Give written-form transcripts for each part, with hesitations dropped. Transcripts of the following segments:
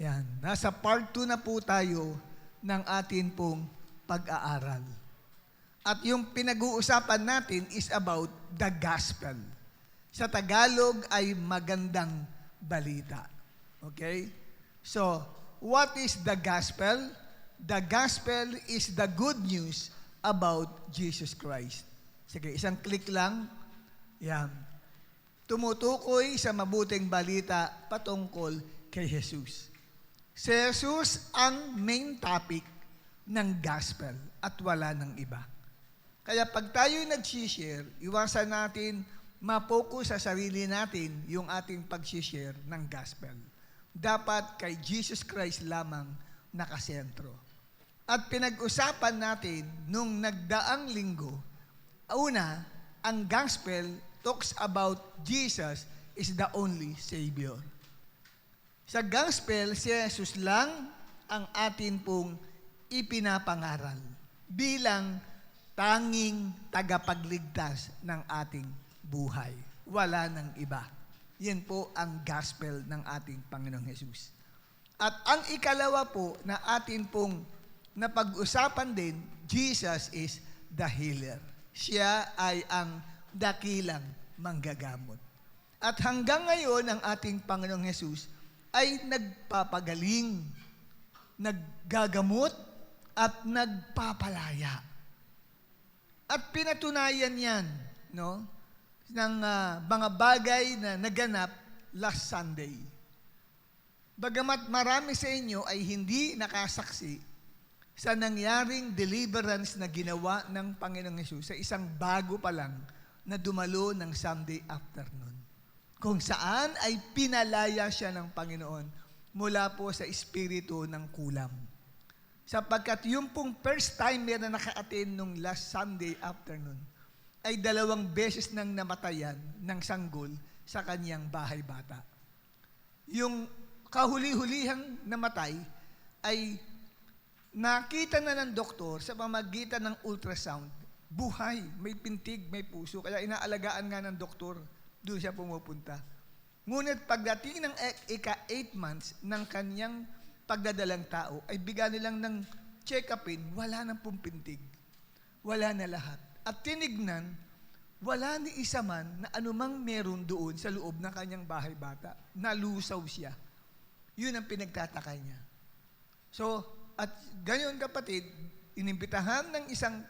Yan. Nasa part 2 na po tayo ng atin pong pag-aaral. At yung pinag-uusapan natin is about the gospel. Sa Tagalog ay magandang balita. Okay? So, what is the gospel? The gospel is the good news about Jesus Christ. Sige, isang click lang. Yan. Tumutukoy sa mabuting balita patungkol kay Jesus. Si Jesus ang main topic ng gospel at wala ng iba. Kaya pag tayo'y nag-share, iwasan natin ma-focus sa sarili natin yung ating pag-share ng gospel. Dapat kay Jesus Christ lamang nakasentro. At pinag-usapan natin nung nagdaang linggo, una, ang gospel talks about Jesus is the only Savior. Sa gospel, si Jesus lang ang atin pong ipinapangaral bilang tanging tagapagligtas ng ating buhay. Wala ng iba. Yan po ang gospel ng ating Panginoong Jesus. At ang ikalawa po na atin pong napag-usapan din, Jesus is the healer. Siya ay ang dakilang manggagamot. At hanggang ngayon, ang ating Panginoong Jesus ay nagpapagaling, naggagamot, at nagpapalaya. At pinatunayan yan, no, ng mga bagay na naganap last Sunday. Bagamat marami sa inyo ay hindi nakasaksi sa nangyaring deliverance na ginawa ng Panginoong Hesus sa isang bago pa lang na dumalo ng Sunday afternoon. Kung saan ay pinalaya siya ng Panginoon mula po sa espiritu ng kulam. Sapagkat yung pong first timer na naka-attend nung last Sunday afternoon ay 2 beses nang namatayan ng sanggol sa kanyang bahay bata. Yung kahuli-hulihang namatay ay nakita na ng doktor sa pamamagitan ng ultrasound, buhay, may pintig, may puso, kaya inaalagaan nga ng doktor, doon siya pumupunta. Ngunit pagdating ng ika-8 months ng kanyang pagdadalang tao, ay bigyan nilang ng check-upin, wala nang pumpintig. Wala na lahat. At tinignan, wala ni isa man na anumang meron doon sa loob ng kanyang bahay bata. Nalusaw siya. Yun ang pinagtataka niya. So, at ganyan kapatid, inimbitahan ng isang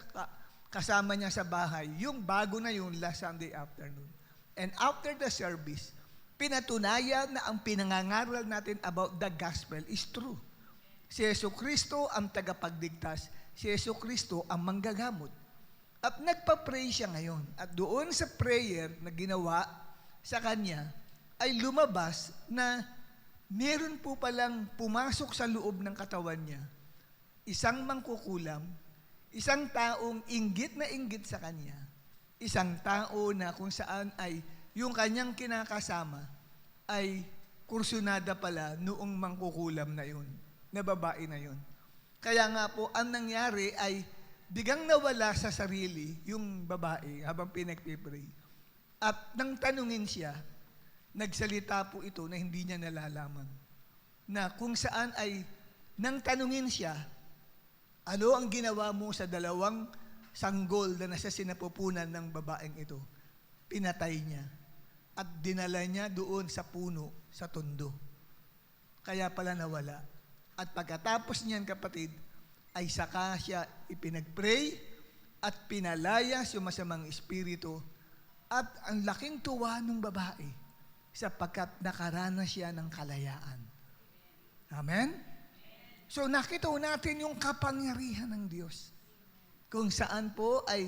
kasama niya sa bahay, yung bago na yun last Sunday afternoon. And after the service, pinatunayan na ang pinangangaral natin about the gospel is true. Si Jesucristo ang tagapagligtas, si Jesucristo ang manggagamot. At nagpa-pray siya ngayon. At doon sa prayer na ginawa sa kanya, ay lumabas na meron po palang pumasok sa loob ng katawan niya, isang mangkukulam, isang taong inggit na inggit sa kanya, isang tao na kung saan ay yung kanyang kinakasama ay kursunada pala noong mangkukulam na yun, na babae na yun. Kaya nga po, ang nangyari ay bigang nawala sa sarili yung babae habang pinagpipray. At nang tanungin siya, nagsalita po ito na hindi niya nalalaman. Na kung saan ay, nang tanungin siya, ano ang ginawa mo sa 2 sanggol na nasa sinapupunan ng babaeng ito? Pinatay niya. At dinala niya doon sa puno, sa tondo. Kaya pala nawala. At pagkatapos niyan, kapatid, ay saka siya ipinagpray at pinalaya sa masamang espiritu at ang laking tuwa ng babae sapagkat nakaranas siya ng kalayaan. Amen? So nakita natin yung kapangyarihan ng Diyos. Kung saan po ay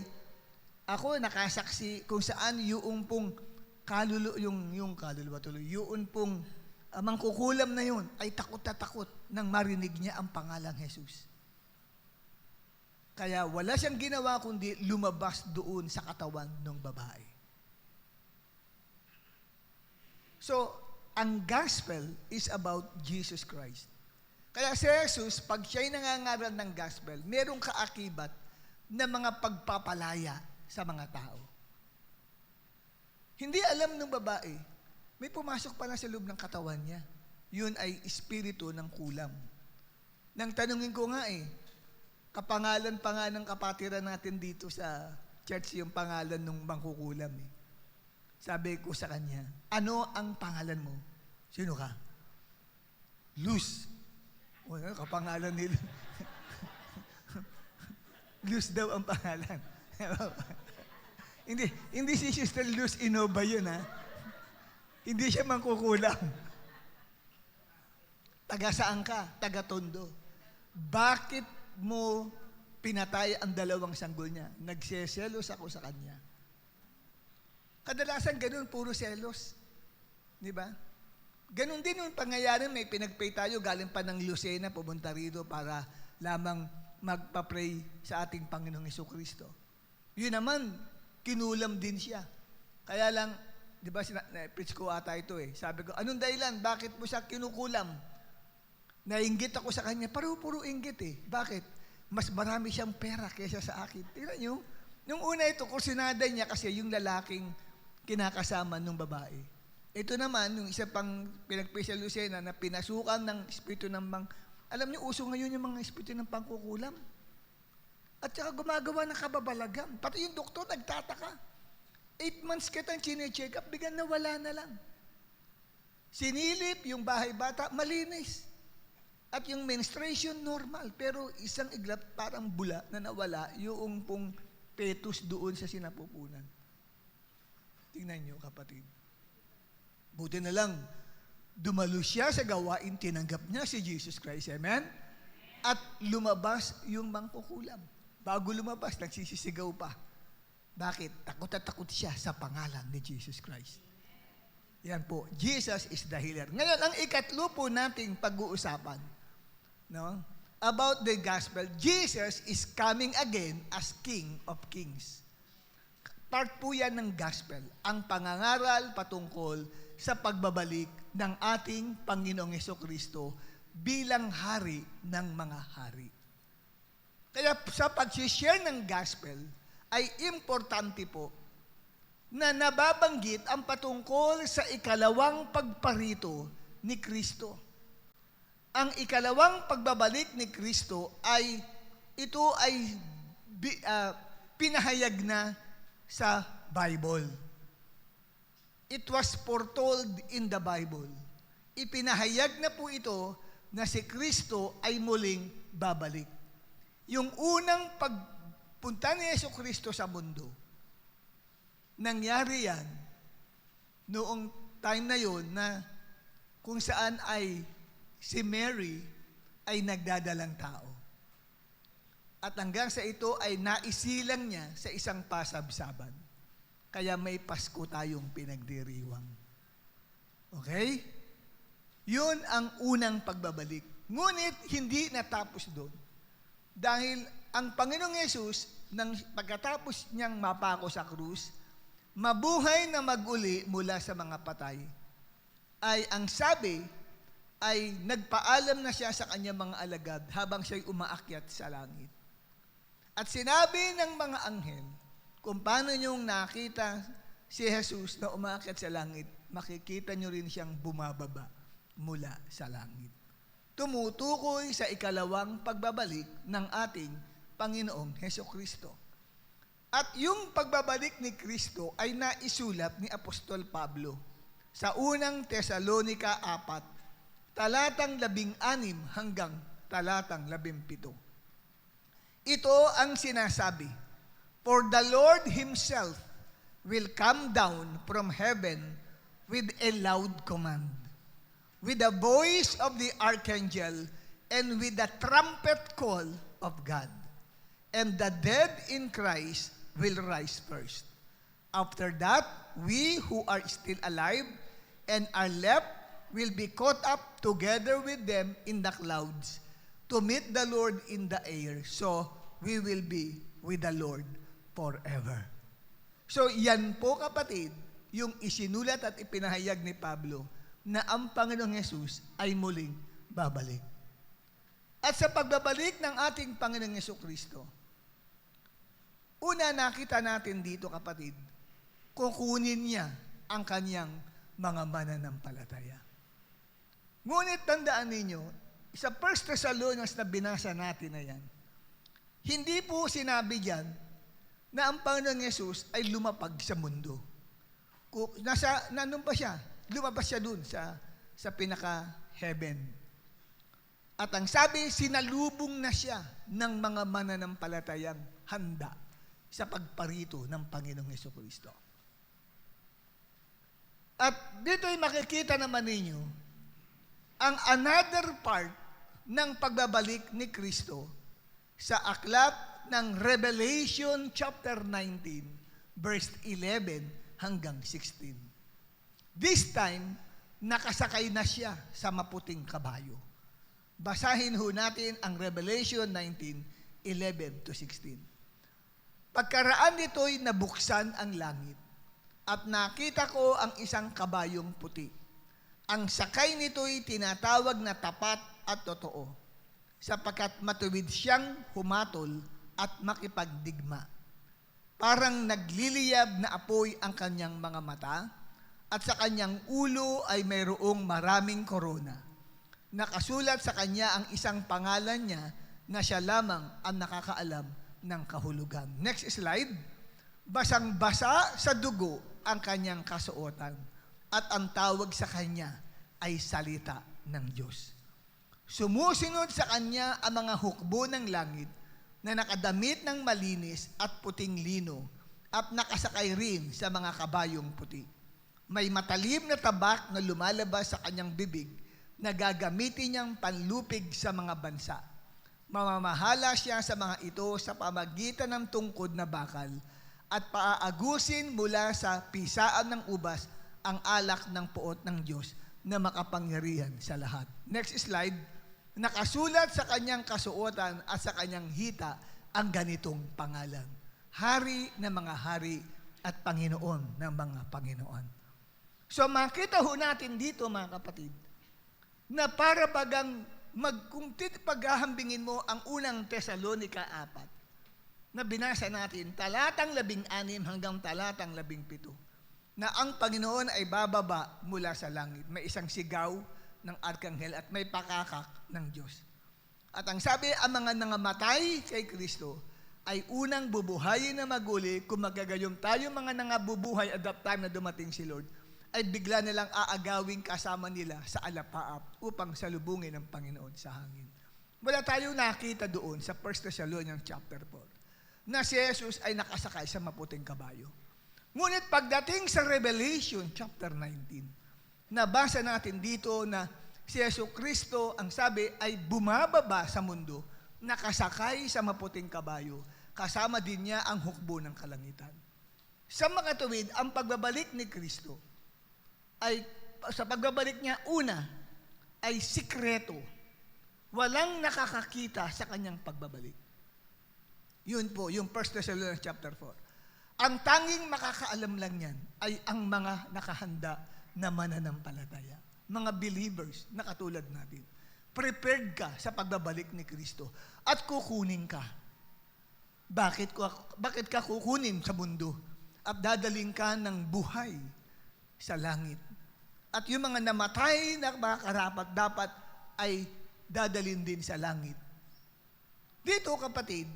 ako nakasaksi kung saan yung pong yung kaluluwa tuloy, yung pong mangkukulam na yun ay takot na takot nang marinig niya ang pangalang Jesus. Kaya wala siyang ginawa kundi lumabas doon sa katawan ng babae. So, ang gospel is about Jesus Christ. Kaya si Jesus, pag siya'y nangangaral ng gospel, merong kaakibat na mga pagpapalaya sa mga tao. Hindi alam ng babae, may pumasok pala sa loob ng katawan niya. yun ay espiritu ng kulam. Nang tanungin ko nga kapangalan pa nga ng kapatiran natin dito sa church yung pangalan ng mangkukulam Sabi ko sa kanya, ano ang pangalan mo? Sino ka? Luz. O, kapangalan nila. Luz daw ang pangalan. Hindi si Sister Luz Innova yun, ha? Hindi siya mangkukulam. Taga saan ka? Taga Tondo. Bakit mo pinatay ang dalawang sanggol niya? Nagseselos ako sa kanya. Kadalasan ganun, puro selos. Di ba? Ganun din yung pangyayari, may pinagpay tayo, galing pa ng Lucena, pumunta rito para lamang magpa-pray sa ating Panginoong Jesucristo. Yun naman, kinulam din siya. Kaya lang, di ba, preach ko ata ito Sabi ko, anong dahilan? Bakit mo siya kinukulam? Nainggit ako sa kanya, puro inggit Bakit? Mas marami siyang pera kaysa sa akin. Tingnan nyo, nung una ito, kursinada niya kasi yung lalaking kinakasama ng babae. Ito naman, yung isa pang pinagpay sa Lucena na pinasukan ng espiritu ng alam niyo, uso ngayon yung mga espiritu ng pangkukulam. At saka gumagawa ng kababalagan. Pati yung doktor nagtataka. 8 months kitang chine-check up, bigyan na wala na lang. Sinilip yung bahay bata, malinis. At yung menstruation, normal. Pero isang iglap, parang bula na nawala yung pong fetus doon sa sinapupunan. Tingnan nyo, kapatid. Buti na lang, dumalo siya sa gawain, tinanggap niya si Jesus Christ. Amen? At lumabas yung mangkukulam. Bago lumabas, nagsisisigaw pa. Bakit? Takot at takot siya sa pangalan ni Jesus Christ. Yan po, Jesus is the healer. Ngayon, ang ikatlo po nating pag-uusapan, about the gospel, Jesus is coming again as King of Kings. Part po yan ng gospel, ang pangangaral patungkol sa pagbabalik ng ating Panginoong Jesucristo bilang hari ng mga hari. Kaya sa pag-share ng gospel, ay importante po na nababanggit ang patungkol sa ikalawang pagparito ni Kristo. Ang ikalawang pagbabalik ni Kristo ito ay pinahayag na sa Bible. It was foretold in the Bible. Ipinahayag na po ito na si Kristo ay muling babalik. Yung unang pagpunta ni Jesucristo sa mundo, nangyari yan noong time na yon na kung saan ay si Mary ay nagdadalang tao. At hanggang sa ito ay naisilang niya sa isang pasabsaban. Kaya may Pasko tayong pinagdiriwang. Okay? Yun ang unang pagbabalik. Ngunit hindi natapos doon. Dahil ang Panginoong Yesus, nang pagkatapos niyang mapako sa krus, mabuhay na maguli mula sa mga patay, ay ang sabi ay nagpaalam na siya sa kanyang mga alagad habang siya'y umaakyat sa langit. At sinabi ng mga anghel, kung paano niyong nakita si Jesus na umaakyat sa langit, makikita niyo rin siyang bumababa mula sa langit. Tumutukoy sa ikalawang pagbabalik ng ating Panginoong Hesukristo. At yung pagbabalik ni Kristo ay naisulat ni Apostol Pablo sa unang Tesalonica 4, talatang 16 hanggang talatang 17. Ito ang sinasabi, "For the Lord Himself will come down from heaven with a loud command, with the voice of the archangel, and with the trumpet call of God. And the dead in Christ will rise first. After that, we who are still alive and are left will be caught up together with them in the clouds to meet the Lord in the air. So, we will be with the Lord forever." So, yan po kapatid, yung isinulat at ipinahayag ni Pablo na ang Panginoong Yesus ay muling babalik. At sa pagbabalik ng ating Panginoong Jesucristo, una nakita natin dito kapatid, kukunin niya ang kanyang mga mananampalataya. Ngunit tandaan ninyo, sa 1 Thessalonians na binasa natin na yan, hindi po sinabi diyan na ang Panginoong Yesus ay lumapag sa mundo. Nandun pa siya, lumabas siya dun sa pinaka-heaven. At ang sabi, sinalubong na siya ng mga mananampalatayang handa sa pagparito ng Panginoong Jesucristo. At dito ay makikita naman ninyo ang another part ng pagbabalik ni Kristo sa aklat ng Revelation chapter 19, verse 11 hanggang 16. This time, nakasakay na siya sa maputing kabayo. Basahin ho natin ang Revelation 19, 11 to 16. Pagkaraan nito'y nabuksan ang langit, at nakita ko ang isang kabayong puti. Ang sakay nito'y tinatawag na tapat at totoo, sapagkat matuwid siyang humatol at makipagdigma. Parang nagliliyab na apoy ang kanyang mga mata, at sa kanyang ulo ay mayroong maraming korona. Nakasulat sa kanya ang isang pangalan niya na siya lamang ang nakakaalam ng kahulugan. Next slide. Basang-basa sa dugo ang kanyang kasuotan, at ang tawag sa kanya ay salita ng Diyos. Sumusunod sa kanya ang mga hukbo ng langit na nakadamit ng malinis at puting lino, at nakasakay rin sa mga kabayong puti. May matalim na tabak na lumalabas sa kanyang bibig na gagamitin niyang panlupig sa mga bansa. Mamamahala siya sa mga ito sa pamagitan ng tungkod na bakal, at paaagusin mula sa pisaan ng ubas ang alak ng puot ng Diyos na makapangyarihan sa lahat. Next slide. Nakasulat sa kanyang kasuotan at sa kanyang hita ang ganitong pangalan: Hari ng mga hari at Panginoon ng mga Panginoon. So makita ho natin dito, mga kapatid, na para bagang kung paghahambingin mo ang unang Tesalonica 4, na binasa natin, talatang 16 hanggang talatang 17, na ang Panginoon ay bababa mula sa langit. May isang sigaw ng arkanghel at may pakakak ng Diyos. At ang sabi, ang mga nangamatay kay Kristo ay unang bubuhayin na maguli. Kung magagayong tayo mga nangabubuhay at that time na dumating si Lord, ay bigla nilang aagawing kasama nila sa alapaap upang salubungin ng Panginoon sa hangin. Wala tayong nakita doon sa 1 Thessalonians chapter 4 na si Jesus ay nakasakay sa maputing kabayo. Ngunit pagdating sa Revelation chapter 19, nabasa natin dito na si Jesucristo, ang sabi, ay bumababa sa mundo, nakasakay sa maputing kabayo, kasama din niya ang hukbo ng kalangitan. Sa mga tuwid, ang pagbabalik ni Kristo ay, sa pagbabalik niya, una, ay sikreto. Walang nakakakita sa kanyang pagbabalik. Yun po, yung 1 Thessalonians chapter 4. Ang tanging makakaalam lang yan ay ang mga nakahanda na mananampalataya. Mga believers na katulad natin. Prepared ka sa pagbabalik ni Kristo at kukunin ka. Bakit ka kukunin sa mundo at dadaling ka ng buhay sa langit? At yung mga namatay na makakarapat dapat ay dadalin din sa langit. Dito, kapatid,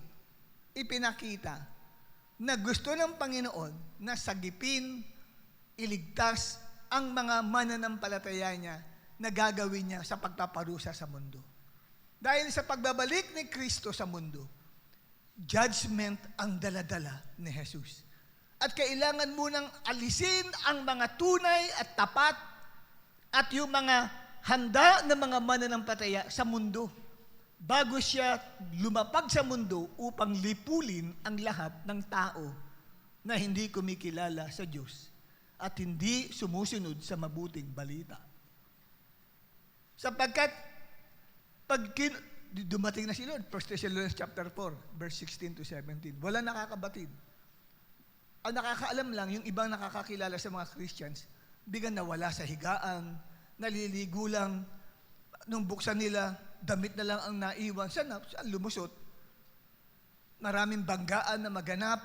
ipinakita na gusto ng Panginoon na sagipin, iligtas ang mga mananampalataya niya na gagawin niya sa pagpaparusa sa mundo. Dahil sa pagbabalik ni Kristo sa mundo, judgment ang daladala ni Jesus. At kailangan munang alisin ang mga tunay at tapat at yung mga handa na mga mananampalataya sa mundo bago siya lumapag sa mundo upang lipulin ang lahat ng tao na hindi kumikilala sa Diyos at hindi sumusunod sa mabuting balita. Sapagkat dumating na si Lord, 1 Thessalonians chapter 4, verse 16 to 17, wala nakakabatid. Ang nakakaalam lang, yung ibang nakakakilala sa mga Christians, biglang nawala sa higaan, naliligo lang, nung buksan nila, damit na lang ang naiwan. Saan lumusot? Maraming banggaan na maganap,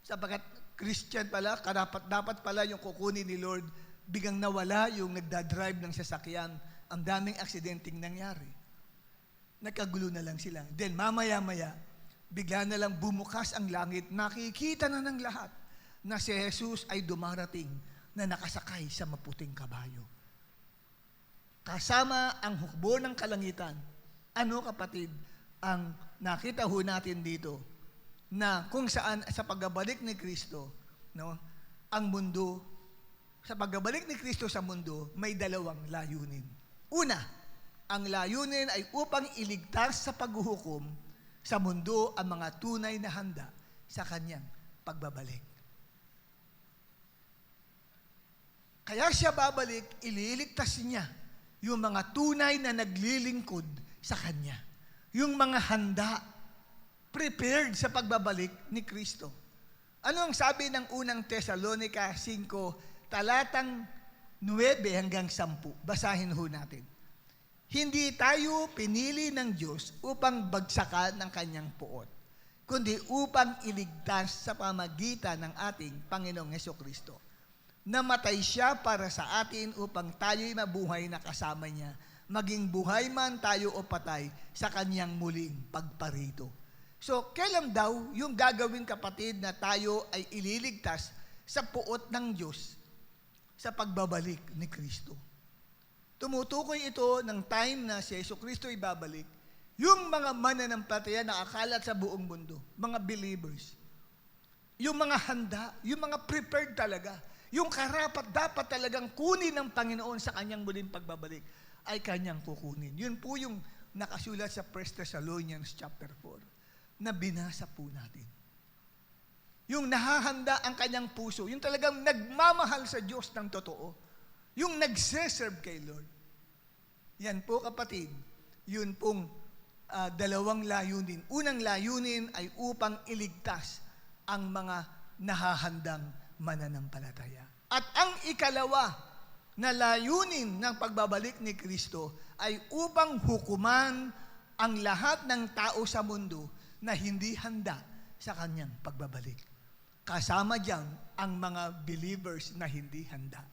sapagkat Christian pala, dapat pala yung kukunin ni Lord, biglang nawala yung nagdadrive ng sasakyan Ang daming aksidenteng nangyari. Nagkagulo na lang sila. Then mamaya-maya, bigla na lang bumukas ang langit, nakikita na ng lahat na si Jesus ay dumarating na nakasakay sa maputing kabayo. Kasama ang hukbo ng kalangitan. Ano kapatid, ang nakita ho natin dito na kung saan sa pagbabalik ni Kristo, no, ang mundo, sa pagbabalik ni Kristo sa mundo, may dalawang layunin. Una, ang layunin ay upang iligtas sa paghuhukom sa mundo ang mga tunay na handa sa kanyang pagbabalik. Kaya siya babalik, ililigtas niya yung mga tunay na naglilingkod sa kanya. Yung mga handa, prepared sa pagbabalik ni Kristo. Ano ang sabi ng unang Tesalonica 5, talatang 9 hanggang 10? Basahin ho natin. Hindi tayo pinili ng Diyos upang bagsakan ng kanyang puot, kundi upang iligtas sa pamagitan ng ating Panginoong Hesukristo. Namatay siya para sa atin upang tayo'y mabuhay na kasama niya, maging buhay man tayo o patay sa kanyang muling pagparito. So, kailan daw yung gagawin kapatid na tayo ay ililigtas sa puot ng Diyos sa pagbabalik ni Kristo? Tumutukoy ito ng time na si Jesucristo ibabalik, yung mga mananampalataya na akalat sa buong mundo, mga believers, yung mga handa, yung mga prepared talaga, yung karapat dapat talagang kunin ng Panginoon sa kanyang muling pagbabalik, ay kanyang kukunin. Yun po yung nakasulat sa 1 Thessalonians chapter 4 na binasa po natin. Yung nahahanda ang kanyang puso, yung talagang nagmamahal sa Diyos ng totoo, yung nagseserve kay Lord. Yan po kapatid, yun pong dalawang layunin. Unang layunin ay upang iligtas ang mga nahahandang mananampalataya. At ang ikalawa na layunin ng pagbabalik ni Kristo ay upang hukuman ang lahat ng tao sa mundo na hindi handa sa kanyang pagbabalik. Kasama diyan ang mga believers na hindi handa.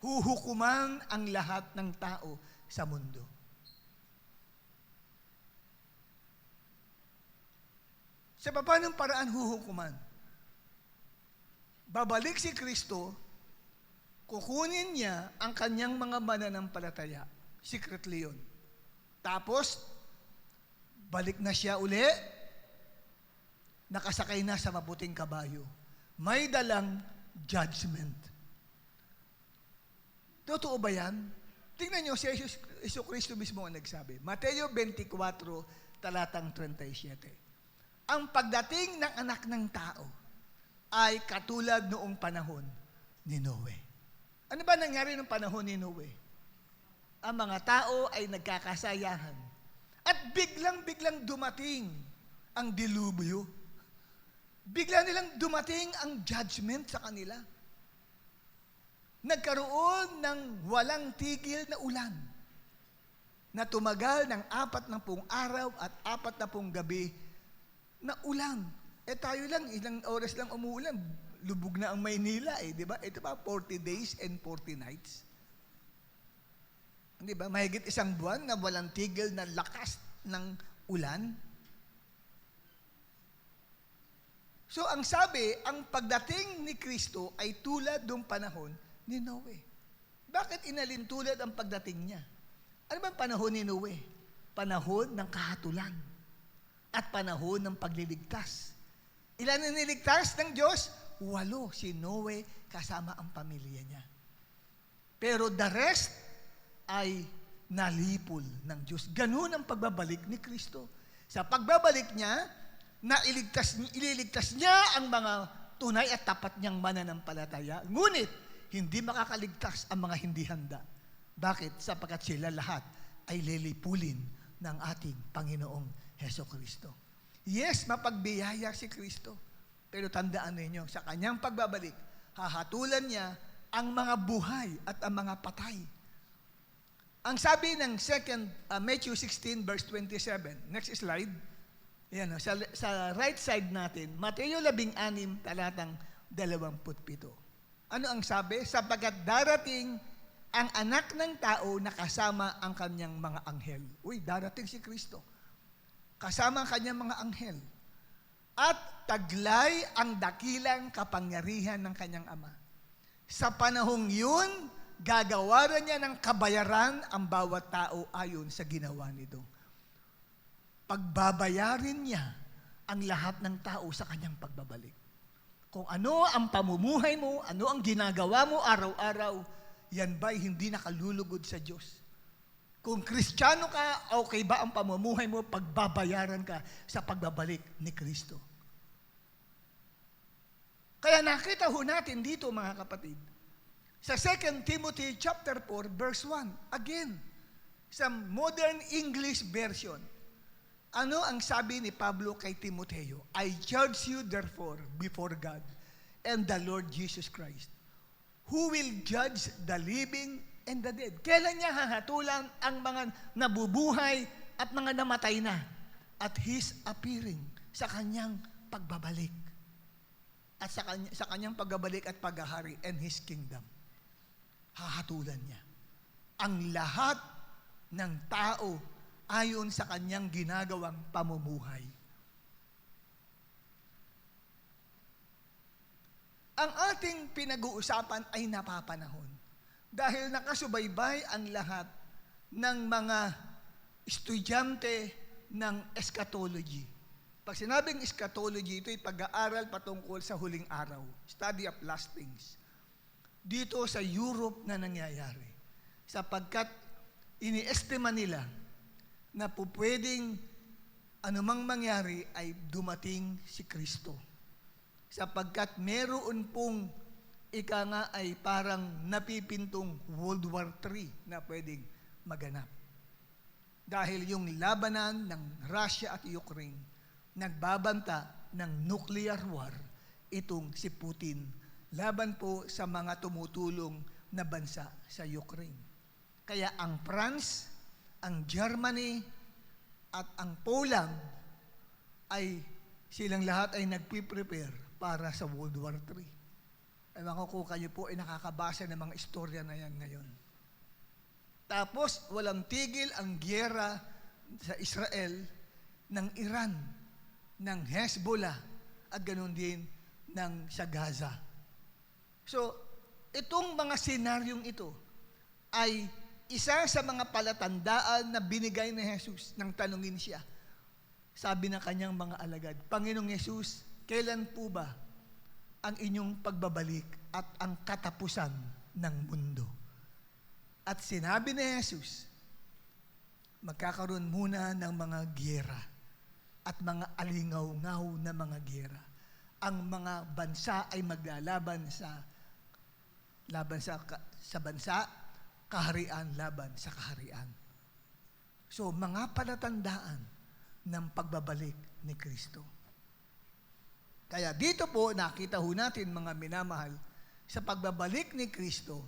Huhukuman ang lahat ng tao sa mundo. Sa paanong paraan huhukuman? Babalik si Kristo, kukunin niya ang kanyang mga mananampalataya. Secretly yun. Tapos, balik na siya uli, nakasakay na sa mabuting kabayo. May dalang judgment. Totoo ba yan? Tingnan nyo, si Jesus Kristo mismo ang nagsabi. Mateo 24, talatang 37. Ang pagdating ng anak ng tao ay katulad noong panahon ni Noe. Ano ba nangyari noong panahon ni Noe? Ang mga tao ay nagkakasayahan. At biglang-biglang dumating ang dilubyo. Bigla nilang dumating ang judgment sa kanila. Nagkaroon ng walang tigil na ulan na tumagal ng 40 araw at 40 gabi na ulan. Tayo lang, ilang oras lang umuulan, lubog na ang Maynila di ba? Ito ba, 40 days and 40 nights? Di ba? Mahigit isang buwan na walang tigil na lakas ng ulan. So, ang sabi, ang pagdating ni Kristo ay tulad ng panahon ni Noe. Bakit inalin tulad ang pagdating niya? Ano ba ang panahon ni Noe? Panahon ng kahatulan at panahon ng pagliligtas. Ilan na niligtas ng Diyos? 8, si Noe kasama ang pamilya niya. Pero the rest ay nalipol ng Diyos. Ganun ang pagbabalik ni Kristo. Sa pagbabalik niya, ililigtas niya ang mga tunay at tapat niyang mananampalataya. Ngunit, hindi makakaligtas ang mga hindi handa. Bakit? Sapagkat sila lahat ay lilipulin ng ating Panginoong Hesukristo. Yes, mapagbiyaya si Kristo. Pero tandaan ninyo, sa kanyang pagbabalik, hahatulan niya ang mga buhay at ang mga patay. Ang sabi ng Matthew 16 verse 27, next slide, yan, sa right side natin, Mateo 16, talatang 27. Ano ang sabi? Sapagkat darating ang anak ng tao na kasama ang kanyang mga anghel. Uy, darating si Kristo. Kasama ang kanyang mga anghel. At taglay ang dakilang kapangyarihan ng kanyang ama. Sa panahong yun, gagawaran niya ng kabayaran ang bawat tao ayon sa ginawa nito. Pagbabayarin niya ang lahat ng tao sa kanyang pagbabalik. Kung ano ang pamumuhay mo, ano ang ginagawa mo araw-araw, yan ba'y hindi nakalulugod sa Diyos? Kung Kristiyano ka, okay ba ang pamumuhay mo, pagbabayaran ka sa pagbabalik ni Kristo? Kaya nakita ho natin dito, mga kapatid, sa 2 Timothy chapter 4, verse 1, again, sa Modern English Version, ano ang sabi ni Pablo kay Timoteo? I charge you therefore before God and the Lord Jesus Christ, who will judge the living and the dead. Kailan niya hahatulan ang mga nabubuhay at mga namatay na? At His appearing, sa kanyang pagbabalik. At sa kanyang pagbabalik at paghahari and His kingdom. Hahatulan niya ang lahat ng tao ayon sa kanyang ginagawang pamumuhay. Ang ating pinag-uusapan ay napapanahon dahil nakasubaybay ang lahat ng mga estudyante ng eschatology. Pag sinabing eschatology, ito ay pag-aaral patungkol sa huling araw, study of last things. Dito sa Europe na nangyayari, sapagkat iniestima nila na po pwedeng anumang mangyari ay dumating si Kristo. Sapagkat meron pong ika nga ay parang napipintong World War III na pwedeng maganap. Dahil yung labanan ng Russia at Ukraine, nagbabanta ng nuclear war itong si Putin laban po sa mga tumutulong na bansa sa Ukraine. Kaya ang France, ang Germany, at ang Poland ay silang lahat ay nagpiprepare para sa World War III. Ewan ko kung kayo po ay nakakabasa ng mga istorya na yan ngayon. Tapos, walang tigil ang gyera sa Israel ng Iran, ng Hezbollah, at ganoon din ng sa Gaza. So, itong mga senaryong ito ay isa sa mga palatandaan na binigay ni Jesus nang tanungin siya. Sabi ng kanyang mga alagad, Panginoong Jesus, kailan po ba ang inyong pagbabalik at ang katapusan ng mundo? At sinabi ni Jesus, magkakaroon muna ng mga gyera at mga alingaw-ngaw na mga gyera. Ang mga bansa ay maglalaban sa bansa, kaharian laban sa kaharian. So, mga palatandaan ng pagbabalik ni Kristo. Kaya dito po, nakita ho natin, mga minamahal, sa pagbabalik ni Kristo,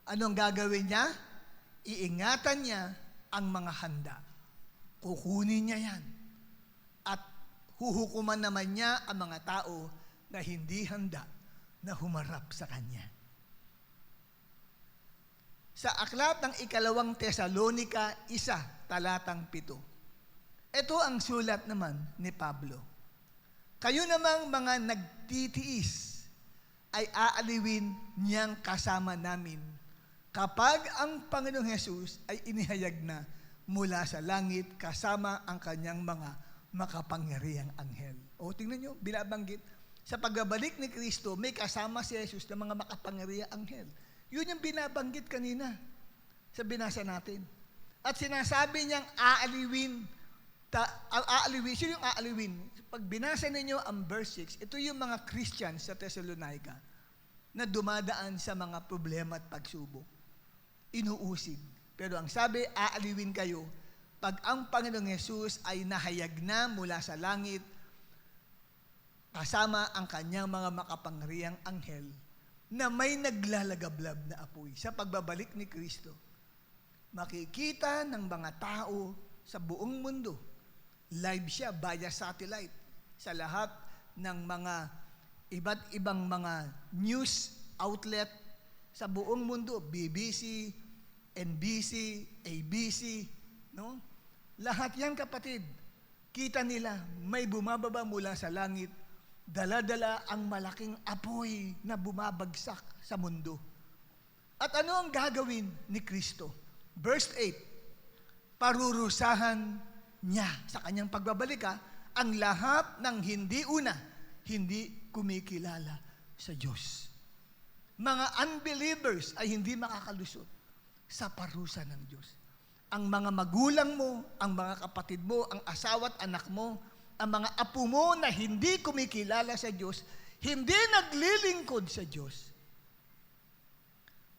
anong gagawin niya? Iingatan niya ang mga handa. Kukunin niya yan. At huhukuman naman niya ang mga tao na hindi handa na humarap sa Kanya. Sa aklat ng 2 Tesalonica 1, talatang 7. Ito ang sulat naman ni Pablo. Kayo namang mga nagtitiis ay aaliwin niyang kasama namin kapag ang Panginoong Hesus ay inihayag na mula sa langit kasama ang kanyang mga makapangyarihang anghel. O tingnan nyo, binabanggit. Sa pagbabalik ni Kristo, may kasama si Jesus na mga makapangyarihang anghel. Yun yung binabanggit kanina sa binasa natin. At sinasabi niyang aaliwin. Sino yung aaliwin? Pag binasa ninyo ang verse 6, ito yung mga Christians sa Thessalonica na dumadaan sa mga problema at pagsubok. Inuusig. Pero ang sabi, aaliwin kayo pag ang Panginoong Hesus ay nahayag na mula sa langit kasama ang kanyang mga makapangyarihang anghel na may naglalagablab na apoy. Sa pagbabalik ni Kristo, makikita ng mga tao sa buong mundo. Live siya via satellite sa lahat ng mga iba't ibang mga news outlet Sa buong mundo, BBC, NBC, ABC, no? Lahat yan, kapatid, kita nila may bumababa mula sa langit, dala-dala ang malaking apoy na bumabagsak sa mundo. At ano ang gagawin ni Kristo? Verse 8, parurusahan niya sa kanyang pagbabalik ang lahat ng hindi kumikilala sa Diyos. Mga unbelievers ay hindi makakalusot sa parusa ng Diyos. Ang mga magulang mo, ang mga kapatid mo, ang asawa at anak mo, ang mga apo mo na hindi kumikilala sa Diyos, hindi naglilingkod sa Diyos,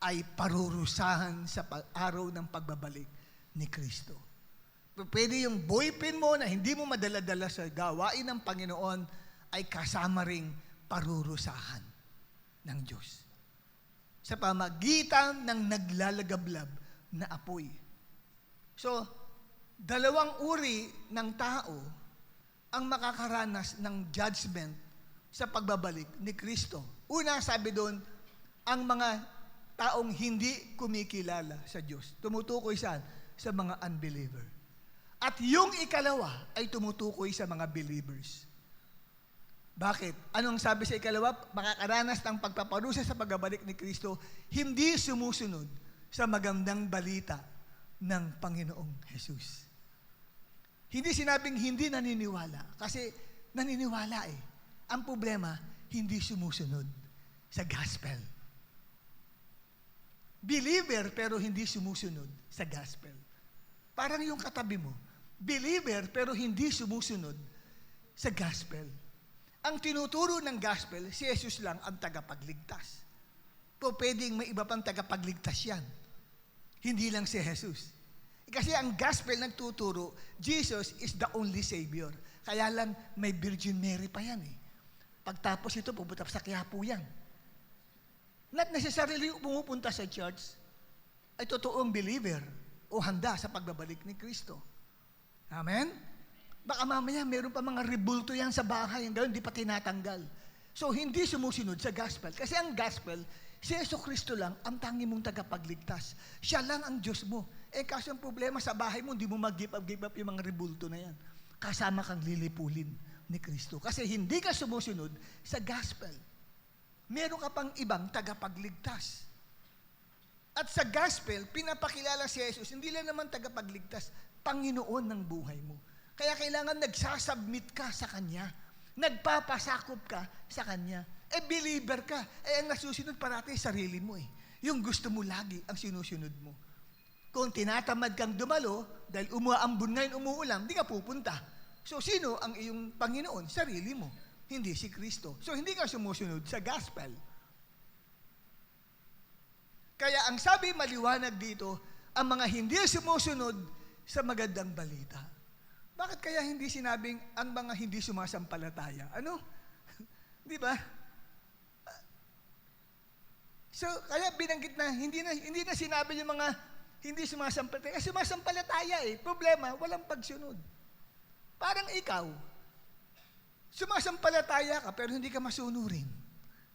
ay parurusahan sa araw ng pagbabalik ni Kristo. Pwede yung boyfriend mo na hindi mo madala-dala sa gawain ng Panginoon ay kasama ring parurusahan ng Diyos sa pamagitan ng naglalagablab na apoy. So, dalawang uri ng tao ang makakaranas ng judgment sa pagbabalik ni Kristo. Una, sabi doon, ang mga taong hindi kumikilala sa Diyos. Tumutukoy saan? Sa mga unbeliever. At yung ikalawa ay tumutukoy sa mga believers. Bakit? Anong sabi sa ikalawa? Makakaranas ng pagpaparusa sa pagbabalik ni Kristo, hindi sumusunod sa magandang balita ng Panginoong Jesus. Hindi sinabing hindi naniniwala, kasi naniniwala eh. Ang problema, hindi sumusunod sa gospel. Believer pero hindi sumusunod sa gospel. Parang yung katabi mo, believer pero hindi sumusunod sa gospel. Ang tinuturo ng gospel, si Jesus lang ang tagapagligtas. Po pwedeng may iba pang tagapagligtas yan. Hindi lang si Jesus. Kasi ang gospel nagtuturo, Jesus is the only Savior. Kaya lang may Virgin Mary pa yan eh. Pagtapos ito, pupunta sa Quiapo yan. Not necessarily pumupunta sa church ay totoong believer o handa sa pagbabalik ni Kristo. Amen? Baka mamaya meron pa mga rebulto yan sa bahay, hanggang hindi pa tinatanggal. So, hindi sumusunod sa gospel. Kasi ang gospel, si Jesucristo lang ang tangi mong tagapagligtas. Siya lang ang Diyos mo. Kaso ang problema sa bahay mo, hindi mo mag-give up yung mga rebulto na yan. Kasama kang lilipulin ni Kristo. Kasi hindi ka sumusunod sa gospel. Meron ka pang ibang tagapagligtas. At sa gospel, pinapakilala si Jesus, hindi lang naman tagapagligtas, Panginoon ng buhay mo. Kaya kailangan nagsasubmit ka sa Kanya. Nagpapasakop ka sa Kanya. Believer ka. Ang nasusunod parati sarili mo eh. Yung gusto mo lagi ang sinusunod mo. Kung tinatamad kang dumalo, dahil umuambon ngayon, umuulan, hindi ka pupunta. So, sino ang iyong Panginoon? Sarili mo. Hindi si Kristo. So, hindi ka sumusunod sa gospel. Kaya ang sabi maliwanag dito, ang mga hindi sumusunod sa magandang balita. Bakit kaya hindi sinabing ang mga hindi sumasampalataya? Ano? Di ba? So, kaya binanggit na hindi na sinabi yung mga hindi sumasampalataya. Sumasampalataya eh. Problema, walang pagsunod. Parang ikaw, sumasampalataya ka pero hindi ka masunurin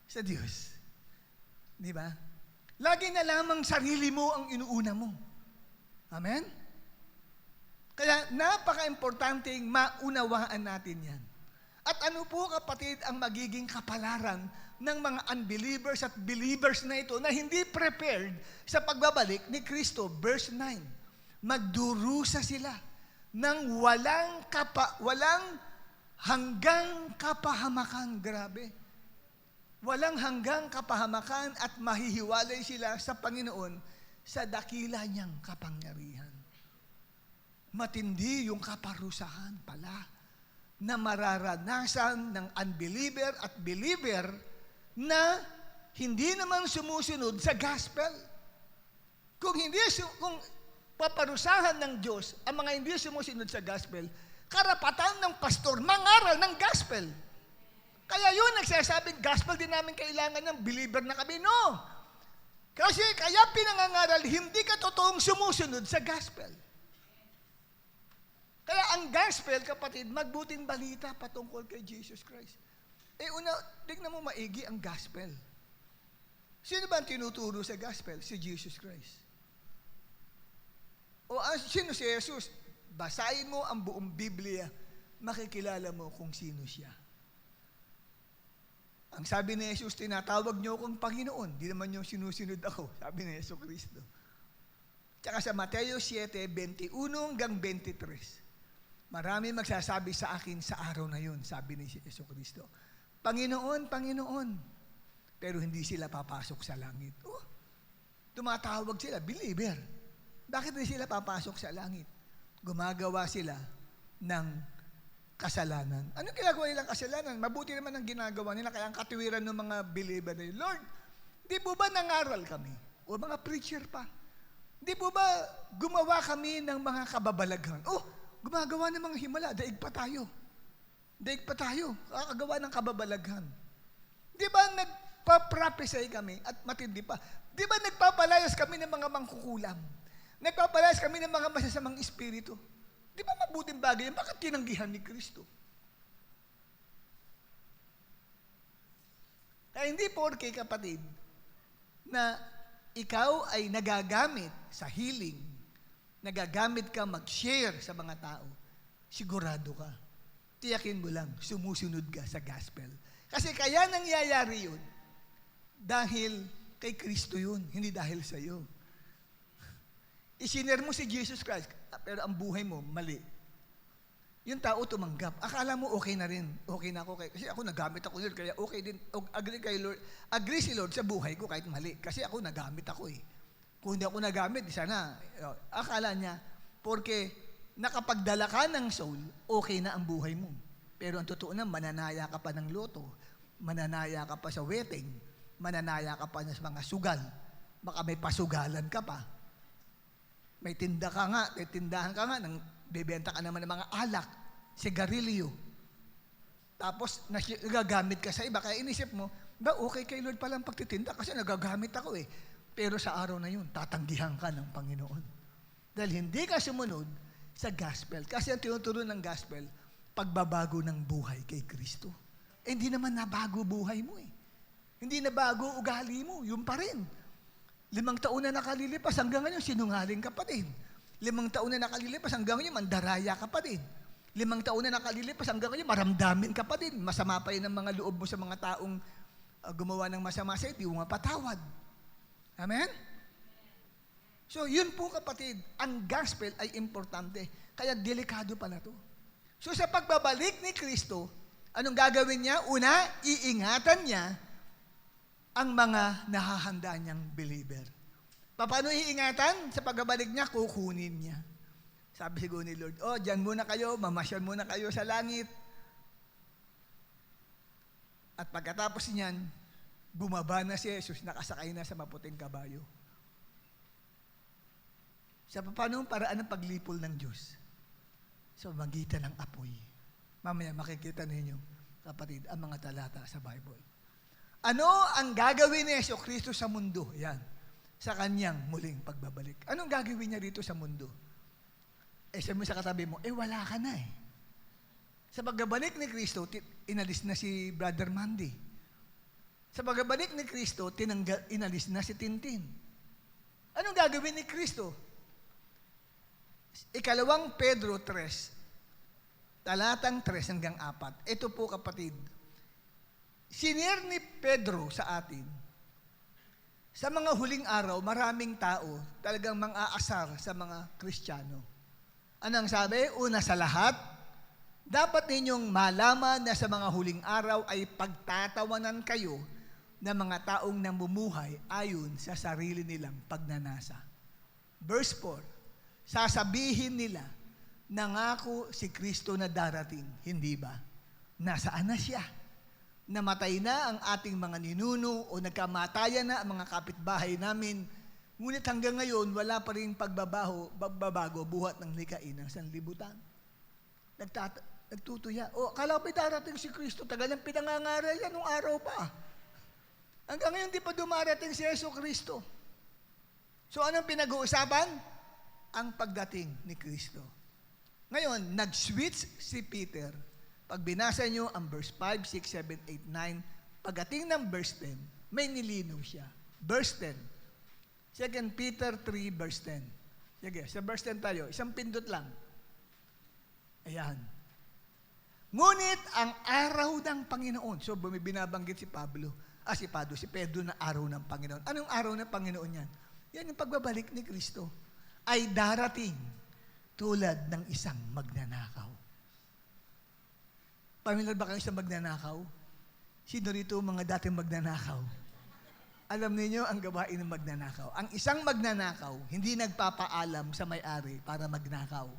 sa Diyos. Di ba? Lagi na lamang sarili mo ang inuuna mo. Amen? Kaya napaka-importanteng maunawaan natin yan. At ano po kapatid ang magiging kapalaran ng mga unbelievers at believers na ito na hindi prepared sa pagbabalik ni Kristo? Verse 9, magdurusa sila ng walang hanggang kapahamakan. Grabe. Walang hanggang kapahamakan at mahihiwalay sila sa Panginoon sa dakila niyang kapangyarihan. Matindi yung kaparusahan pala na mararanasan ng unbeliever at believer na hindi naman sumusunod sa gospel. Kung paparusahan ng Diyos ang mga hindi sumusunod sa gospel, karapatan ng pastor mangaral ng gospel. Kaya yun, nagsasabing gospel din namin kailangan ng believer na kami. No! Kasi kaya pinangangaral, hindi ka totoong sumusunod sa gospel. Kaya ang gospel, kapatid, magbuting balita patungkol kay Jesus Christ. Una, tignan mo maigi ang gospel. Sino ba ang tinuturo sa gospel? Si Jesus Christ. O sino si Jesus? Basahin mo ang buong Biblia, makikilala mo kung sino siya. Ang sabi ni Jesus, tinatawag niyo akong Panginoon. Di naman yung sinusunod ako, sabi ni Yesu Cristo. Tsaka sa Mateo 7:21 hanggang 23. Marami magsasabi sa akin sa araw na yun, sabi ni Yesu Cristo. Panginoon, Panginoon. Pero hindi sila papasok sa langit. Oh, tumatawag sila, believer. Bakit hindi sila papasok sa langit? Gumagawa sila ng kasalanan. Anong ginagawa nilang kasalanan? Mabuti naman ang ginagawa nila, kaya ang katiwiran ng mga believer na yun, Lord, di po ba nangaral kami? O mga preacher pa? Di po ba gumawa kami ng mga kababalaghan? Oh, gumagawa ng mga himala, daig pa tayo. Daig pa tayo, kakagawa ng kababalaghan. Di ba nagpa-prophesy kami at matindi pa? Di ba nagpapalayas kami ng mga mangkukulam? Nagpapalayas kami ng mga masasamang espiritu? Di ba mabuting bagay yan? Bakit tinanggihan ni Kristo? Kaya hindi porke, kapatid, na ikaw ay nagagamit sa healing, nagagamit ka mag-share sa mga tao, sigurado ka. Tiyakin mo lang, sumusunod ka sa gospel. Kasi kaya nangyayari yun, dahil kay Kristo yun, hindi dahil sa iyo. Isiner mo si Jesus Christ, pero ang buhay mo, mali. Yung tao tumanggap. Akala mo okay na rin. Okay na ako. Kasi ako nagamit ako Lord. Kaya okay din. Agree kay Lord. Agree si Lord sa buhay ko kahit mali. Kasi ako nagamit ako eh. Kung hindi ako nagamit, sana. Akala niya, porque nakapagdala ka ng soul, okay na ang buhay mo. Pero ang totoo na, mananaya ka pa ng loto. Mananaya ka pa sa wedding. Mananaya ka pa sa mga sugal. Baka may pasugalan ka pa. May tindahan ka nga, bebenta ka naman ng mga alak, sigarilyo. Tapos, nagagamit ka sa iba. Kaya inisip mo, ba okay kay Lord palang pagtitinda kasi nagagamit ako eh. Pero sa araw na yun, tatanggihan ka ng Panginoon. Dahil hindi ka sumunod sa gospel. Kasi ang tinuturo ng gospel, pagbabago ng buhay kay Kristo. Eh, hindi naman nabago buhay mo eh. Hindi nabago ugali mo, yun pa rin. 5 taon na nakalilipas, hanggang ngayon, sinungaling ka pa din. 5 taon na nakalilipas, hanggang ngayon, mandaraya ka pa din. 5 taon na nakalilipas, hanggang ngayon, maramdamin ka pa din. Masama pa yun ang mga loob mo sa mga taong gumawa ng masama sa iyo, di mo mapatawad. Amen? So, yun po kapatid, ang gospel ay importante. Kaya delikado pala to. So, sa pagbabalik ni Kristo, anong gagawin niya? Una, iingatan niya ang mga nahahanda niyang believer. Paano iingatan? Sa pagbabalik niya, kukunin niya. Sabi siguro ni Lord, dyan muna kayo, mamasyal muna kayo sa langit. At pagkatapos niyan, bumaba na si Jesus, nakasakay na sa maputing kabayo. Sa paano paraan ng paglipol ng Diyos? Sa magitan ng apoy. Mamaya makikita ninyo, kapatid, ang mga talata sa Bible. Ano ang gagawin ni Yesu Kristo sa mundo? Yan. Sa kanyang muling pagbabalik. Anong gagawin niya dito sa mundo? Sabi mo sa katabi mo, wala ka na eh. Sa pagbabalik ni Kristo, inalis na si Brother Mandy. Sa pagbabalik ni Kristo, inalis na si Tintin. Anong gagawin ni Kristo? 2 Pedro 3, talatang 3 hanggang 4. Ito po kapatid, sinir ni Pedro sa atin, sa mga huling araw, maraming tao talagang mang-aasar sa mga Kristiyano. Anong sabi? Una sa lahat, dapat ninyong malaman na sa mga huling araw ay pagtatawanan kayo ng mga taong namumuhay ayon sa sarili nilang pagnanasa. Verse 4, sasabihin nila, nangako si Kristo na darating, hindi ba? Nasaan na siya? Namatay na ang ating mga ninuno o nagkamatayan na ang mga kapitbahay namin. Ngunit hanggang ngayon, wala pa rin pagbabago buhat ng likain ng sanlibutan. Nagtutuya. Akala ko darating si Kristo. Tagal ng pinangangaral yan nung araw pa. Hanggang ngayon, di pa dumarating si Yesu Kristo. So, anong pinag-uusapan? Ang pagdating ni Kristo. Ngayon, nag-switch si Peter. Pag binasa nyo ang verse 5, 6, 7, 8, 9, pagdating ng verse 10, may nilinaw siya. verse 10. 2 Peter 3, verse 10. Sige, sa verse 10 tayo. Isang pindot lang. Ayan. Ngunit ang araw ng Panginoon. So, binabanggit si Pedro na araw ng Panginoon. Anong araw ng Panginoon yan? Yan yung pagbabalik ni Kristo. Ay darating tulad ng isang magnanakaw. Pamilyar ba kayo sa magnanakaw? Sino rito mga dating magnanakaw? Alam niyo ang gawain ng magnanakaw. Ang isang magnanakaw, hindi nagpapaalam sa may-ari para magnakaw.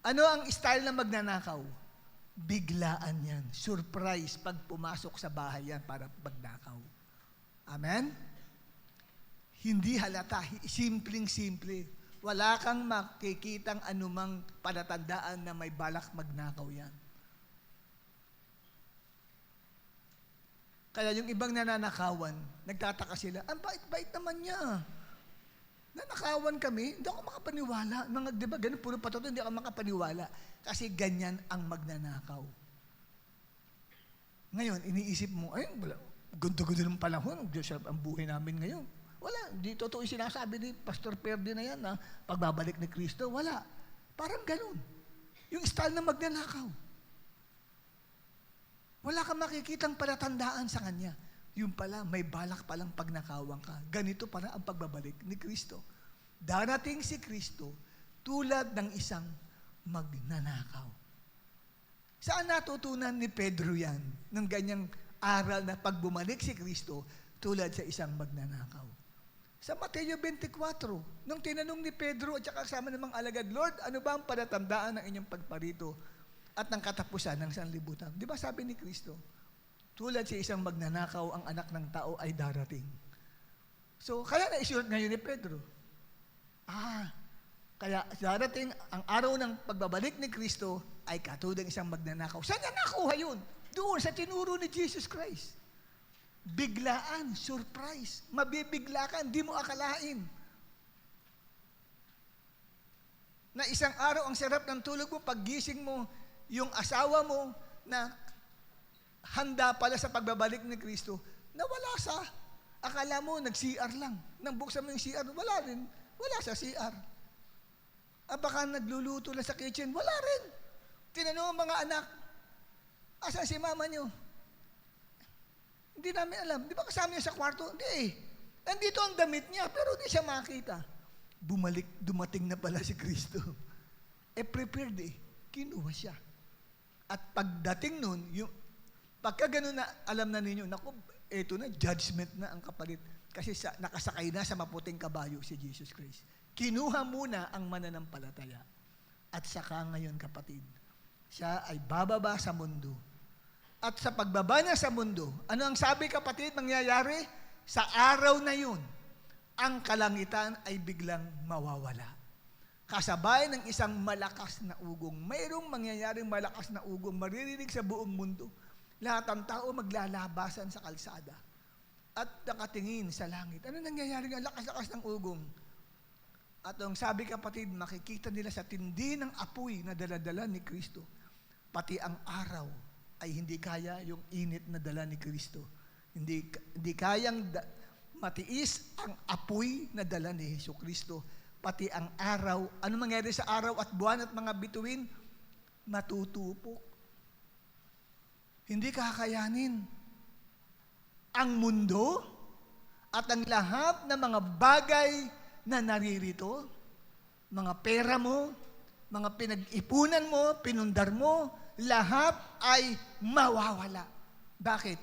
Ano ang style ng magnanakaw? Biglaan yan. Surprise pag pumasok sa bahay yan para magnakaw. Amen? Hindi halata. Simpleng-simple. Wala kang makikitang anumang palatandaan na may balak magnakaw yan. Kaya yung ibang nananakawan, nagtataka sila, ang bait-bait naman niya. Nanakawan kami, hindi ako makapaniwala. Di ba, ganun, puro patoto, hindi ako makapaniwala. Kasi ganyan ang magnanakaw. Ngayon, iniisip mo, ay, gundo-gundo ng panahon, Diyos ang buhay namin ngayon. Wala, hindi totoo yung sinasabi ni Pastor Perdi na yan, na pagbabalik ni Kristo, wala. Parang ganun. Yung style na magnanakaw. Wala kang makikitang palatandaan sa Kanya. Yung pala, may balak palang pagnakawan ka. Ganito pala ang pagbabalik ni Kristo. Darating si Kristo tulad ng isang magnanakaw. Saan natutunan ni Pedro yan? Ng ganyang aral na pag bumalik si Kristo tulad sa isang magnanakaw. Sa Mateo 24, nung tinanong ni Pedro at saka kasama ng mga alagad, Lord, ano ba ang palatandaan ng inyong pagparito at ng katapusan ng sanlibutan? Di ba sabi ni Kristo, tulad sa isang magnanakaw, ang anak ng tao ay darating. So, kaya naisulat ngayon ni Pedro. Kaya darating ang araw ng pagbabalik ni Kristo ay katulad ng isang magnanakaw. Saan niya nakuha yun? Doon sa tinuro ni Jesus Christ. Biglaan, surprise. Mabibigla ka, hindi mo akalain. Na isang araw, ang sarap ng tulog mo, paggising mo, yung asawa mo na handa pala sa pagbabalik ni Kristo, nawala sa, akala mo, nag-CR lang. Nang buksan mo yung CR, wala rin. Wala sa CR. Baka nagluluto lang sa kitchen, wala rin. Tinanong ang mga anak, asan si mama niyo? Hindi namin alam. Di ba kasama niya sa kwarto? Hindi. Nandito ang damit niya, pero hindi siya makita. Dumating na pala si Kristo. Prepared Kinuha siya. At pagdating nun, pagka ganun na, alam na ninyo, naku, eto na, judgment na ang kapalit. Kasi nakasakay na sa maputing kabayo si Jesus Christ. Kinuha muna ang mananampalataya. At saka ngayon, kapatid, siya ay bababa sa mundo. At sa pagbaba niya sa mundo, ano ang sabi, kapatid, mangyayari? Sa araw na yun, ang kalangitan ay biglang mawawala. Kasabay ng isang malakas na ugong. Mayroong mangyayaring malakas na ugong, maririnig sa buong mundo. Lahat ng tao maglalabasan sa kalsada at nakatingin sa langit. Ano nangyayari ng lakas-lakas ng ugong? At ang sabi, kapatid, makikita nila sa tindi ng apoy na daladala ni Kristo. Pati ang araw ay hindi kaya yung init na dala ni Kristo. Hindi kayang matiis ang apoy na dala ni Jesucristo. Pati ang araw, ano mangyari sa araw at buwan at mga bituin? Matutupok. Hindi kakayanin. Ang mundo at ang lahat ng mga bagay na naririto, mga pera mo, mga pinag-ipunan mo, pinundar mo, lahat ay mawawala. Bakit?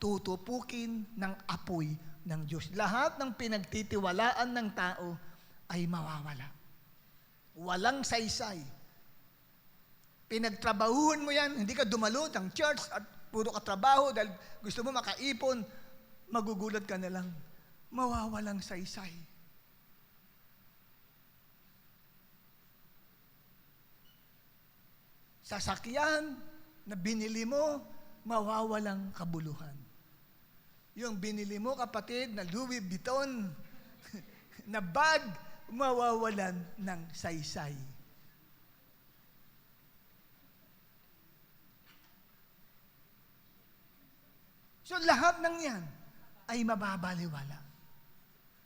Tutupukin ng apoy ng Diyos. Lahat ng pinagtitiwalaan ng tao ay mawawala. Walang saysay. Pinagtrabahuhan mo yan, hindi ka dumalo ng church at puro ka trabaho dahil gusto mo makaipon, magugulat ka na lang. Mawawalang saysay. Sasakyan na binili mo, mawawalang kabuluhan. Yung binili mo, kapatid, na Louis Vuitton, na bag, mawawalan ng saysay. So lahat ng yan, ay mababaliwala.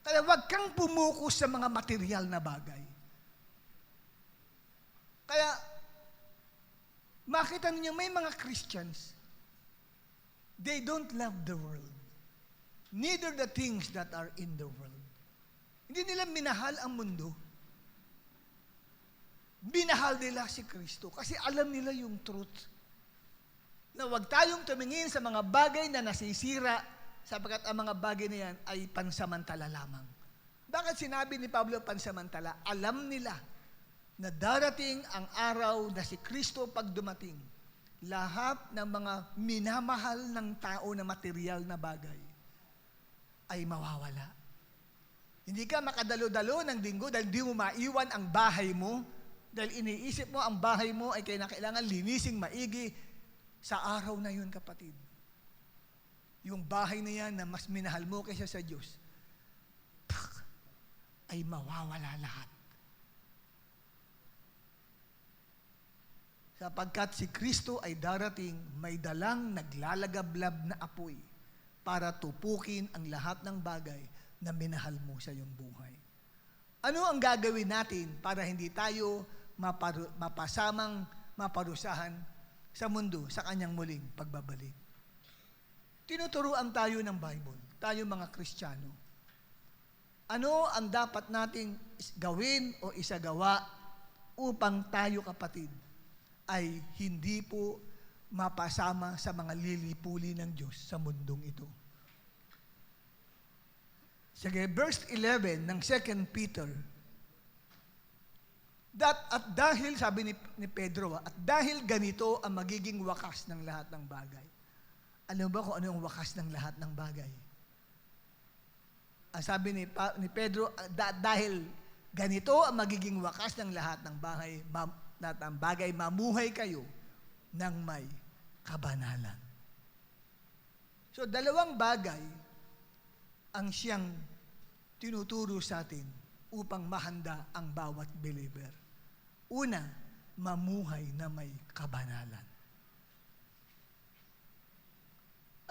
Kaya huwag kang pumukus sa mga material na bagay. Kaya, makita ninyo, may mga Christians, they don't love the world. Neither the things that are in the world. Hindi nila minahal ang mundo. Minahal nila si Kristo kasi alam nila yung truth. Na huwag tayong tumingin sa mga bagay na nasisira sapagkat ang mga bagay na yan ay pansamantala lamang. Bakit sinabi ni Pablo pansamantala? Alam nila na darating ang araw na si Kristo pag dumating, lahat ng mga minamahal ng tao na material na bagay ay mawawala. Hindi ka makadalo-dalo ng linggo dahil di mo maiwan ang bahay mo, dahil iniisip mo ang bahay mo ay kailangan linising maigi sa araw na yun, kapatid. Yung bahay na yan na mas minahal mo kaysa sa Diyos, ay mawawala lahat. Sapagkat si Kristo ay darating, may dalang naglalagablab na apoy para tupukin ang lahat ng bagay na minahal mo sa iyong buhay. Ano ang gagawin natin para hindi tayo maparusahan sa mundo sa kanyang muling pagbabalik? Tinuturuan tayo ng Bible, tayo mga Kristiyano. Ano ang dapat nating gawin o isagawa upang tayo, kapatid, ay hindi po mapasama sa mga lilipuli ng Diyos sa mundong ito? Sige, verse 11 ng 2 Peter. At dahil, sabi ni Pedro, at dahil ganito ang magiging wakas ng lahat ng bagay. Ano ba kung ano yung wakas ng lahat ng bagay? Sabi ni Pedro, dahil ganito ang magiging wakas ng lahat ng bagay, mamuhay kayo ng may kabanalan. So, dalawang bagay ang siyang tinuturo sa atin upang mahanda ang bawat believer. Una, mamuhay na may kabanalan.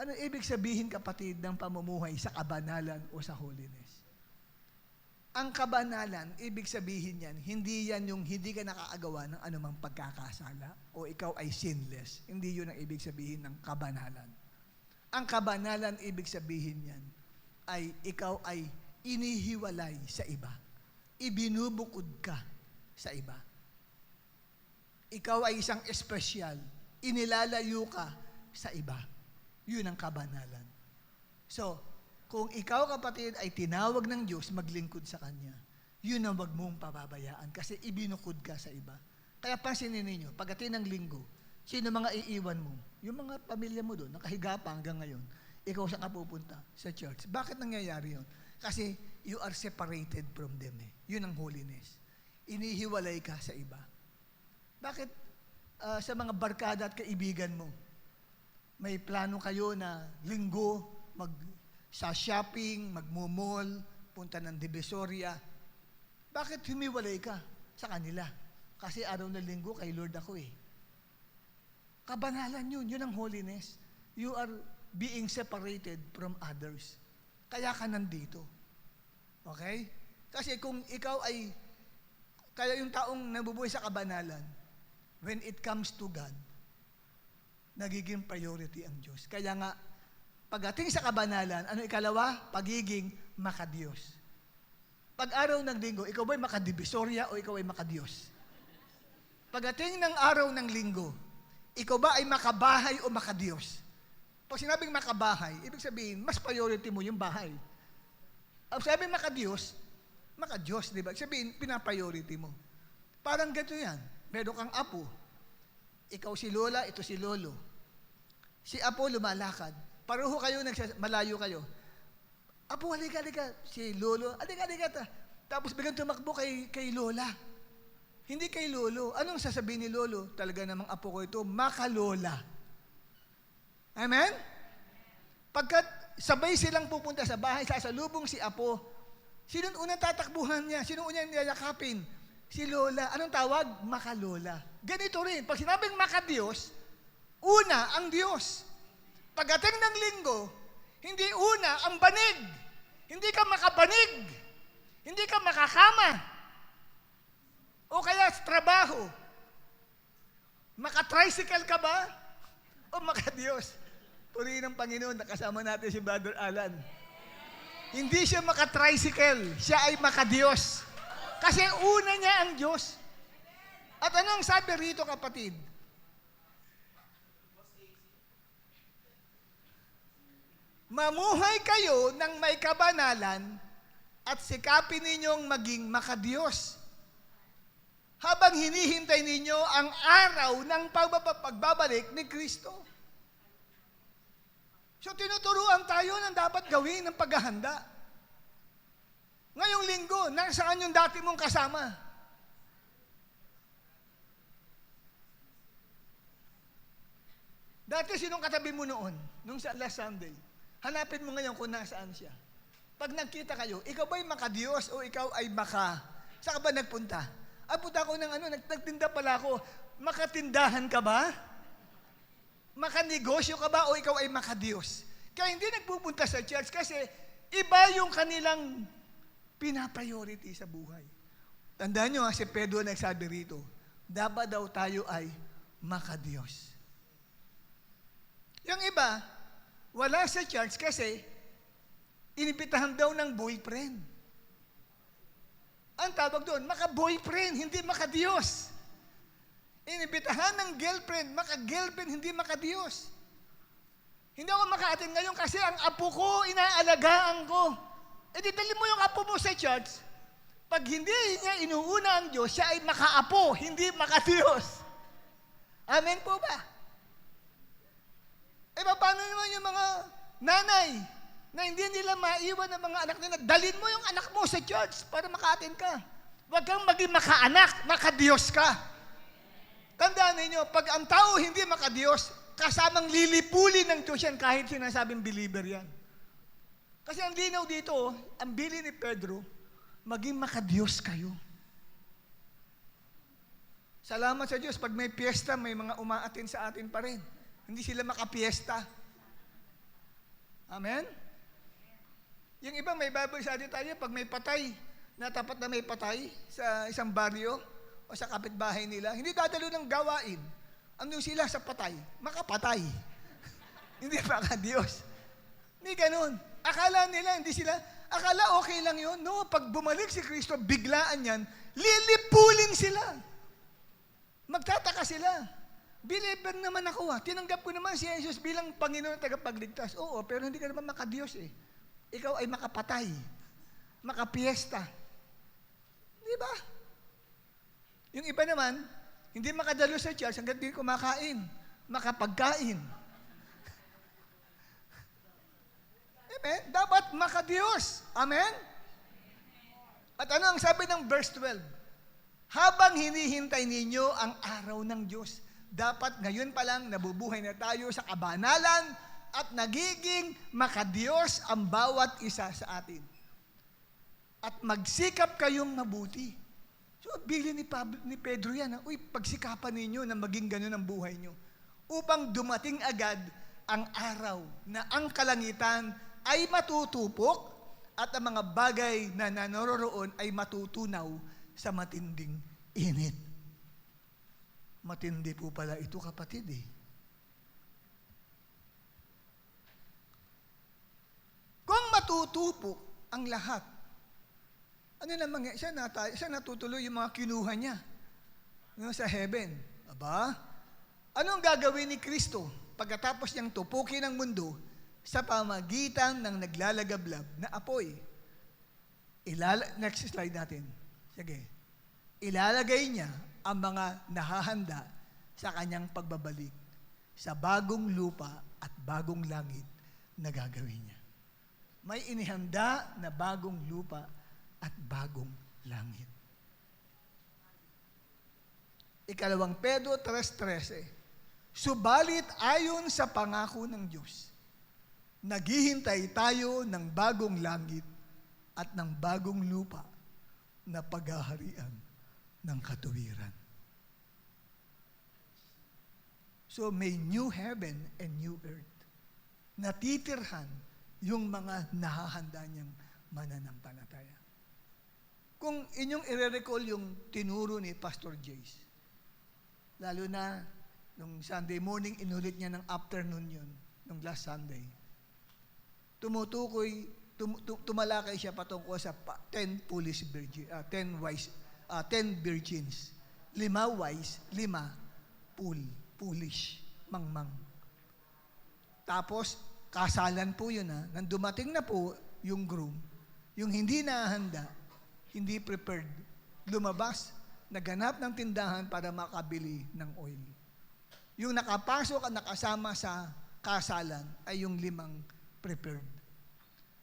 Ano ibig sabihin, kapatid, ng pamumuhay sa kabanalan o sa holiness? Ang kabanalan, ibig sabihin yan, hindi yan yung hindi ka nakakagawa ng anumang pagkakasala o ikaw ay sinless. Hindi yun ang ibig sabihin ng kabanalan. Ang kabanalan, ibig sabihin yan, ay ikaw ay inihiwalay sa iba. Ibinubukod ka sa iba. Ikaw ay isang espesyal. Inilalayo ka sa iba. Yun ang kabanalan. So, kung ikaw, kapatid, ay tinawag ng Diyos maglingkod sa Kanya, yun ang wag mong pababayaan kasi ibinukod ka sa iba. Kaya pansinin ninyo, pagdating ng linggo, sino mga iiwan mo? Yung mga pamilya mo doon, nakahiga pa hanggang ngayon, ikaw saan ka pupunta? Sa church. Bakit nangyayari yun? Kasi you are separated from them. Yun ang holiness. Inihiwalay ka sa iba. Bakit sa mga barkada at kaibigan mo, may plano kayo na linggo, sa shopping, magmumol, punta ng Divisoria. Bakit humiwalay ka sa kanila? Kasi araw na linggo, kay Lord ako eh. Kabanalan yun. Yun ang holiness. You are being separated from others. Kaya ka nandito. Okay? Kasi kung ikaw ay, kaya yung taong nabubuhay sa kabanalan, when it comes to God, nagiging priority ang Diyos. Kaya nga, pagdating sa kabanalan, ano ikalawa? Pagiging makadiyos. Pag araw ng linggo, ikaw ba'y makadivisoria o ikaw ay makadiyos? Pagdating ng araw ng linggo, ikaw ba ay makabahay o makadiyos? Pag sinabing makabahay, ibig sabihin, mas priority mo yung bahay. Pag sabi makadiyos, makadiyos, di ba? Ibig sabihin, pinapriority mo. Parang ganito yan. Meron kang apo. Ikaw si lola, ito si lolo. Si apo lumalakad. Pareho kayo, malayo kayo. Apo, halika. Si lolo, halika. Tapos biglang tumakbo kay lola. Hindi kay lolo. Anong sasabihin ni lolo? Talaga namang apo ko ito, makalola. Amen? Pagkat sabay silang pupunta sa bahay, sasalubong si apo, sinong unang tatakbuhan niya? Sinong unang niyayakapin? Si lola. Anong tawag? Makalola. Ganito rin. Pag sinabing makadiyos, una ang Diyos. Pagdating ng linggo, Hindi una, ang banig. Hindi ka makabanig. Hindi ka makakama. O kaya sa trabaho. Maka-tricycle ka ba? O maka-Diyos? Purihin ng Panginoon, nakasama natin si Brother Alan. Hindi siya maka-tricycle, siya ay maka-Diyos. Kasi una niya ang Diyos. At anong sabi rito, kapatid? Mamuhay kayo ng may kabanalan at sikapin ninyong maging maka-Diyos. Habang hinihintay ninyo ang araw ng pagbabalik ni Kristo. So tinuturuan tayo ng dapat gawin ng paghahanda. Ngayong linggo, nasaan yung dati mong kasama? Dati sinong katabi mo noon, nung sa last Sunday? Hanapin mo ngayon kung nasaan siya. Pag nagkita kayo, ikaw ba'y maka-Diyos o ikaw ay saan ka ba nagpunta? Punta ko ng nagtinda pala ako. Makatindahan ka ba? Makanegosyo ka ba o ikaw ay maka-Diyos? Kaya hindi nagpupunta sa church kasi iba yung kanilang pinapriority sa buhay. Tandaan nyo si Pedro nagsabi rito, dapat daw tayo ay maka-Diyos. Yung iba, wala sa church kasi inibitahan daw ng boyfriend. Ang tawag doon, maka-boyfriend, hindi maka-Diyos. Inibitahan ng girlfriend, maka-girlfriend, hindi maka-Diyos. Hindi ako maka-attend ngayon kasi ang apo ko, inaalagaan ko. Di dali mo yung apo mo sa church. Pag hindi niya inuuna ang Diyos, siya ay maka-apo, hindi maka-Diyos. Amen po ba? Paano naman yung mga nanay na hindi nila maiwan ng mga anak nila? Dalhin mo yung anak mo sa church para maka-attend ka. Huwag kang maging maka-anak, maka-Diyos ka. Tandaan ninyo, pag ang tao hindi maka-Diyos, kasamang lilipulin ng Diyos yan kahit sinasabing believer yan. Kasi ang linaw dito, ang bili ni Pedro, maging maka-Diyos kayo. Salamat sa Diyos, pag may piyesta, may mga umaatin sa atin pa rin. Hindi sila makapiesta. Amen? Yung iba, may Bible sa atin tayo, pag may patay, natapat na may patay sa isang baryo o sa kapitbahay nila, hindi dadalo ng gawain. Ano sila sa patay? Makapatay. Hindi maka-Diyos. Hindi ganun. Akala nila, akala okay lang yun. No, pag bumalik si Kristo, biglaan yan, lilipulin sila. Magtataka sila. Believer naman ako Tinanggap ko naman si Jesus bilang Panginoon at tagapagligtas. Oo, pero hindi ka naman maka-Diyos Ikaw ay makapatay. Makapiesta. Di ba? Yung iba naman, hindi makadalo sa church hanggang di kumakain. Makapagkain. Amen? Dapat maka-Diyos. Amen? At ano ang sabi ng verse 12? Habang hinihintay ninyo ang araw ng Diyos, dapat ngayon pa lang nabubuhay na tayo sa kabanalan at nagiging maka-Diyos ang bawat isa sa atin. At magsikap kayong mabuti. So, bili ni Pedro yan. Pagsikapan ninyo na maging ganun ang buhay nyo. Upang dumating agad ang araw na ang kalangitan ay matutupok at ang mga bagay na naroroon ay matutunaw sa matinding init. Matindi po pala ito, kapatid Kung matutupok ang lahat, ano naman siya natutuloy yung mga kinuha niya sa heaven. Aba? Anong gagawin ni Kristo pagkatapos niyang tupukin ang mundo sa pamagitan ng naglalagablab na apoy? Next slide natin. Sige. Ilalagay niya ang mga nahahanda sa kanyang pagbabalik sa bagong lupa at bagong langit na gagawin niya. May inihanda na bagong lupa at bagong langit. 2 Pedro 3:13. Subalit ayon sa pangako ng Diyos, naghihintay tayo ng bagong langit at ng bagong lupa na paghaharian ng katuwiran. So may new heaven and new earth. Natitirhan yung mga nahahanda niyang mananampalataya. Kung inyong i-recall yung tinuro ni Pastor Jace, lalo na nung Sunday morning, inulit niya ng afternoon yun, nung last Sunday, tumalakay siya patungkol sa 10 foolish virgin, 10 wise, 10 virgins. 5 wise, 5 foolish, mangmang. Tapos, kasalan po yun nang dumating na po yung groom, yung hindi nahanda, hindi prepared, lumabas, naganap ng tindahan para makabili ng oil. Yung nakapasok at nakasama sa kasalan ay yung 5 prepared.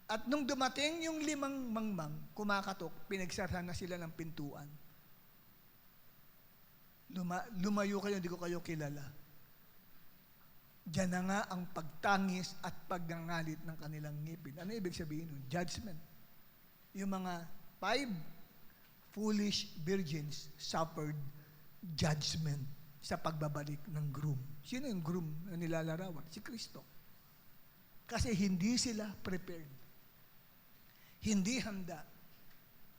At nung dumating yung 5 mangmang, kumakatok, pinagsarhan na sila ng pintuan. Lumayo kayo, hindi ko kayo kilala. Diyan na nga ang pagtangis at pagngangalit ng kanilang ngipin. Ano ibig sabihin nun? Judgment. Yung mga 5 foolish virgins suffered judgment sa pagbabalik ng groom. Sino yung groom na nilalarawan? Si Kristo. Kasi hindi sila prepared. Hindi handa.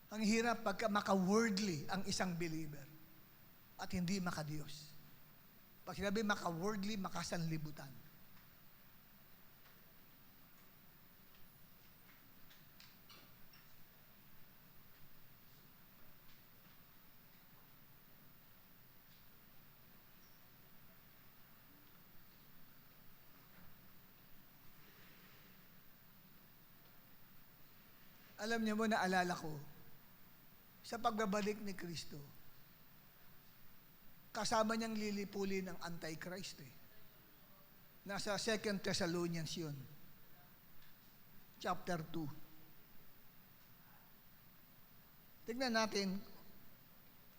Ang hirap pagka maka-worldly ang isang believer at hindi maka-Diyos. Pag sinabi maka-worldly, makasanlibutan. Alam niyo mo, naalala ko, sa pagbabalik ni Kristo, kasama niyang lilipulin ng Antichrist eh. Nasa 2 Thessalonians yun. Chapter 2. Tignan natin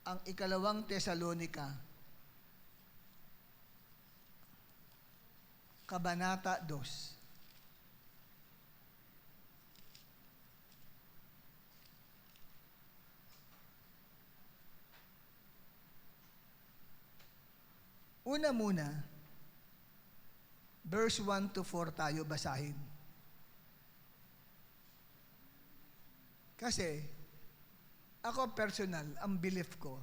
ang 2 Thessalonica, Kabanata 2. Una muna, verse 1 to 4 tayo basahin. Kasi, ako personal, ang belief ko,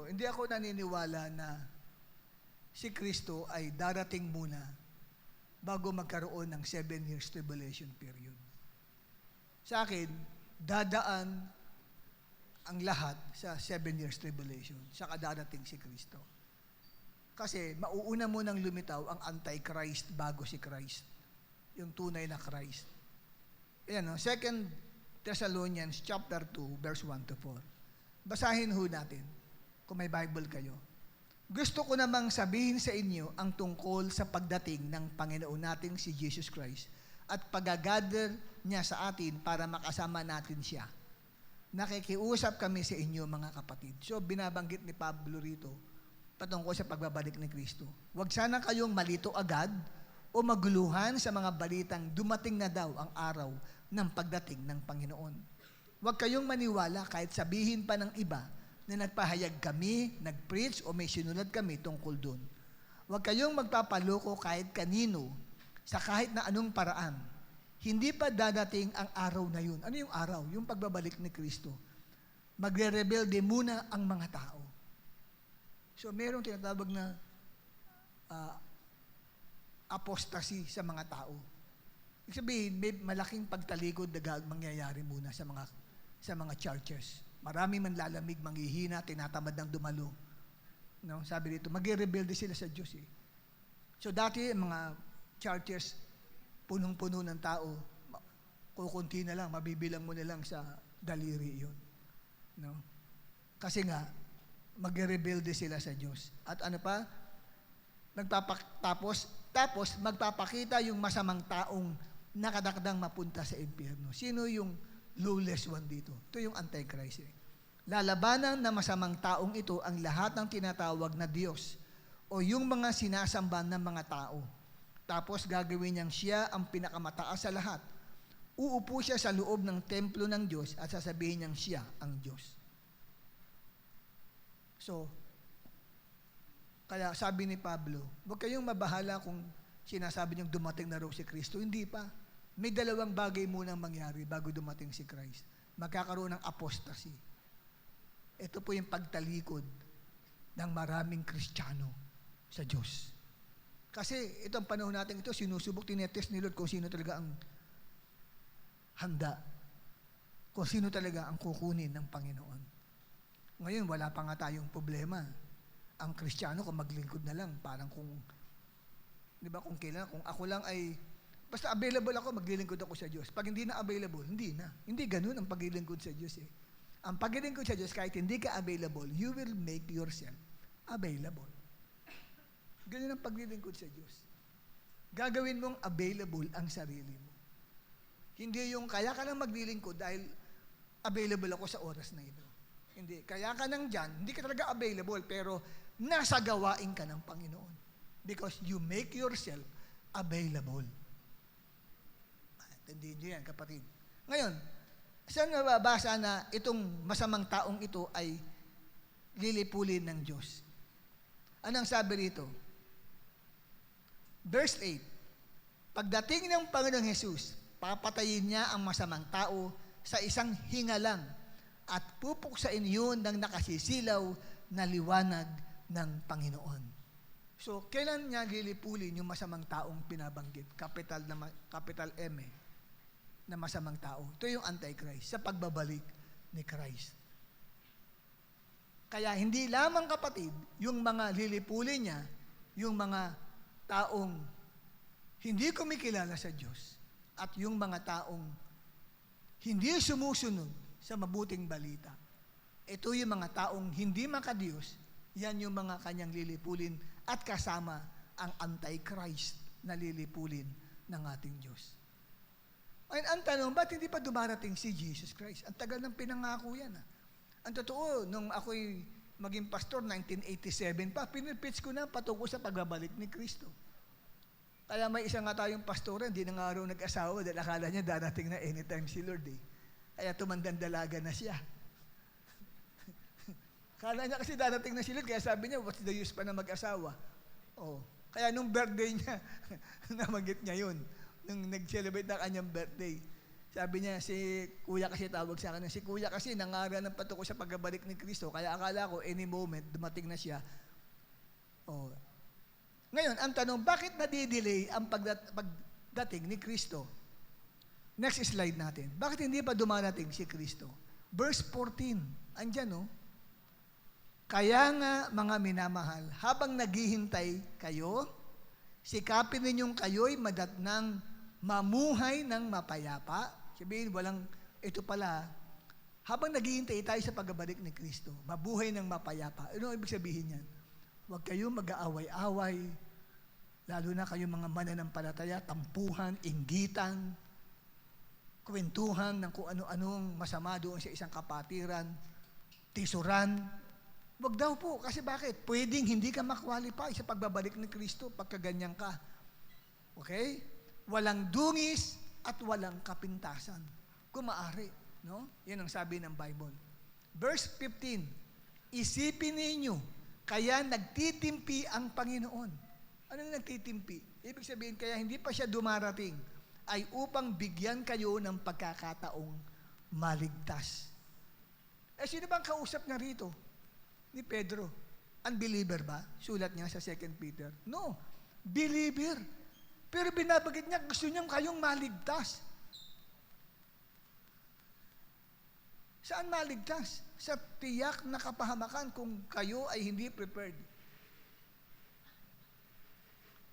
hindi ako naniniwala na si Kristo ay darating muna bago magkaroon ng 7 years tribulation period. Sa akin, dadaan ang lahat sa 7 years tribulation, saka darating si Kristo. Kasi mauuna munang lumitaw ang Antichrist bago si Christ, yung tunay na Christ. Ayan, 2 Thessalonians chapter 2, verse 1 to 4. Basahin ho natin, kung may Bible kayo. Gusto ko namang sabihin sa inyo ang tungkol sa pagdating ng Panginoon nating si Jesus Christ at pag-gather niya sa atin para makasama natin siya. Nakikiusap kami sa inyo, mga kapatid. So, binabanggit ni Pablo rito patungkol sa pagbabalik ni Kristo. Huwag sana kayong malito agad o maguluhan sa mga balitang dumating na daw ang araw ng pagdating ng Panginoon. Huwag kayong maniwala kahit sabihin pa ng iba na nagpahayag kami, nag-preach o may sinulat kami tungkol doon. Huwag kayong magpapaloko kahit kanino sa kahit na anong paraan. Hindi pa dadating ang araw na yun. Ano yung araw? Yung pagbabalik ni Kristo. Magre-rebelde muna ang mga tao. So, mayroong tinatawag na apostasy sa mga tao. Ibig sabihin, may malaking pagtalikod na mangyayari muna sa mga churches. Marami manlalamig, manghihina, tinatamad ng dumalo. No? Sabi dito, magre-rebelde sila sa Diyos eh. So, dati mga churches, punong-puno ng tao, kukunti na lang, mabibilang mo na lang sa daliri yun. No? Kasi nga, magre-rebelde sila sa Diyos. At ano pa? Tapos, magpapakita yung masamang taong nakadakdang mapunta sa impyerno. Sino yung lawless one dito? Ito yung Antichrist. Lalabanan na masamang taong ito ang lahat ng tinatawag na Diyos o yung mga sinasamba ng mga tao. Tapos gagawin niyang siya ang pinakamataas sa lahat. Uupo siya sa loob ng templo ng Diyos at sasabihin niyang siya ang Diyos. So, Kaya sabi ni Pablo, huwag kayong mabahala kung sinasabi niyong dumating na raw si Kristo. Hindi pa. May dalawang bagay munang mangyari bago dumating si Christ. Magkakaroon ng apostasy. Ito po yung pagtalikod ng maraming Kristiyano sa Diyos. Kasi itong panahon natin ito, sinusubok, tinetest ni Lord kung sino talaga ang handa. Kung sino talaga ang kukunin ng Panginoon. Ngayon, wala pa nga tayong problema. Ang Kristiyano, kung maglingkod na lang, parang kung, di ba, kung kailan, kung ako lang ay, basta available ako, maglilingkod ako sa Diyos. Pag hindi na available, hindi na. Hindi ganun ang paglilingkod sa Diyos eh. Ang paglilingkod sa Diyos, kahit hindi ka available, you will make yourself available. Ganun ang paglilingkod sa Diyos. Gagawin mong available ang sarili mo. Hindi yung kaya ka lang maglilingkod dahil available ako sa oras na ito. Hindi. Kaya ka nang dyan, hindi ka talaga available, pero nasa gawain ka ng Panginoon. Because you make yourself available. Intindihin nyo yan, kapatid. Ngayon, saan nababasa na itong masamang taong ito ay lilipulin ng Diyos? Anong sabi rito? Verse 8, pagdating ng Panginoong Jesus, papatayin niya ang masamang tao sa isang hingalang at pupuksain yun ng nakasisilaw na liwanag ng Panginoon. So, kailan niya lilipulin yung masamang taong pinabanggit? Capital M na masamang tao. Ito yung Antichrist sa pagbabalik ni Christ. Kaya hindi lamang, kapatid, yung mga lilipulin niya, yung mga taong hindi kumikilala sa Diyos at yung mga taong hindi sumusunod sa mabuting balita. Ito yung mga taong hindi makadiyos, yan yung mga kanyang lilipulin at kasama ang Antichrist na lilipulin ng ating Diyos. Ang tanong, ba't hindi pa dumarating si Jesus Christ? Ang tagal ng pinangako yan. Ang totoo, nung ako'y maging pastor, 1987 pa, pinipitch ko na patungkol sa pagbabalik ni Kristo. Kaya may isa nga tayong pastor, hindi na nga raw nag-asawa dahil akala niya darating na anytime si Lord eh. Kaya tumandang-dalaga na siya. Akala niya kasi darating na si Lord, kaya sabi niya, what's the use pa na mag-asawa? Oh. Kaya nung birthday niya, namagit niya yun. Nung nag-celebrate na kanyang birthday. Sabi niya, si Kuya kasi tawag sa akin, si Kuya kasi nangaral ng patungkol sa pagbabalik ni Kristo, kaya akala ko any moment, dumating na siya. Oh. Ngayon, ang tanong, bakit nadidelay ang pagdating ni Kristo? Next slide natin. Bakit hindi pa dumarating si Kristo? Verse 14, andyan no? Kaya nga, mga minamahal, habang naghihintay kayo, sikapin ninyong kayo'y madatnang mamuhay ng mapayapa. Sabihin, ito pala, habang naghihintay tayo sa pagbabalik ni Kristo, mabuhay ng mapayapa. Ano ibig sabihin yan? Huwag kayong mag-aaway-away, lalo na kayong mga mananampalataya, tampuhan, inggitan, kwentuhan ng kung ano-anong masama doon sa isang kapatiran, tisuran. Huwag daw po, kasi bakit? Pwedeng hindi ka makwalify sa pagbabalik ni Kristo pagka ganyan ka. Okay? Walang dungis at walang kapintasan. Kung maaari, no? Yan ang sabi ng Bible. Verse 15, isipin ninyo, kaya nagtitimpi ang Panginoon. Anong nagtitimpi? Ibig sabihin, kaya hindi pa siya dumarating, ay upang bigyan kayo ng pagkakataong maligtas. Sino bang kausap niya rito? Ni Pedro. Unbeliever ba? Sulat niya sa 2 Peter. No. Believer. Pero binabagit niya, gusto niyang kayong maligtas. Saan maligtas? Sa tiyak na kapahamakan kung kayo ay hindi prepared.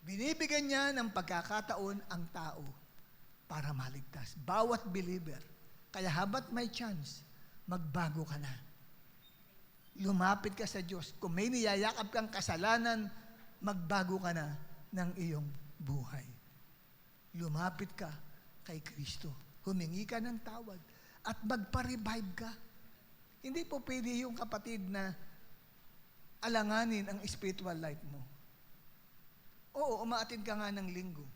Binibigyan niya ng pagkakataon ang tao para maligtas. Bawat believer. Kaya habat may chance, magbago ka na. Lumapit ka sa Diyos. Kung may niyayakap kang kasalanan, magbago ka na ng iyong buhay. Lumapit ka kay Kristo. Humingi ka ng tawad at magpa-revive ka. Hindi po pwede yung kapatid na alanganin ang spiritual life mo. Oo, umaatin ka nga ng linggo.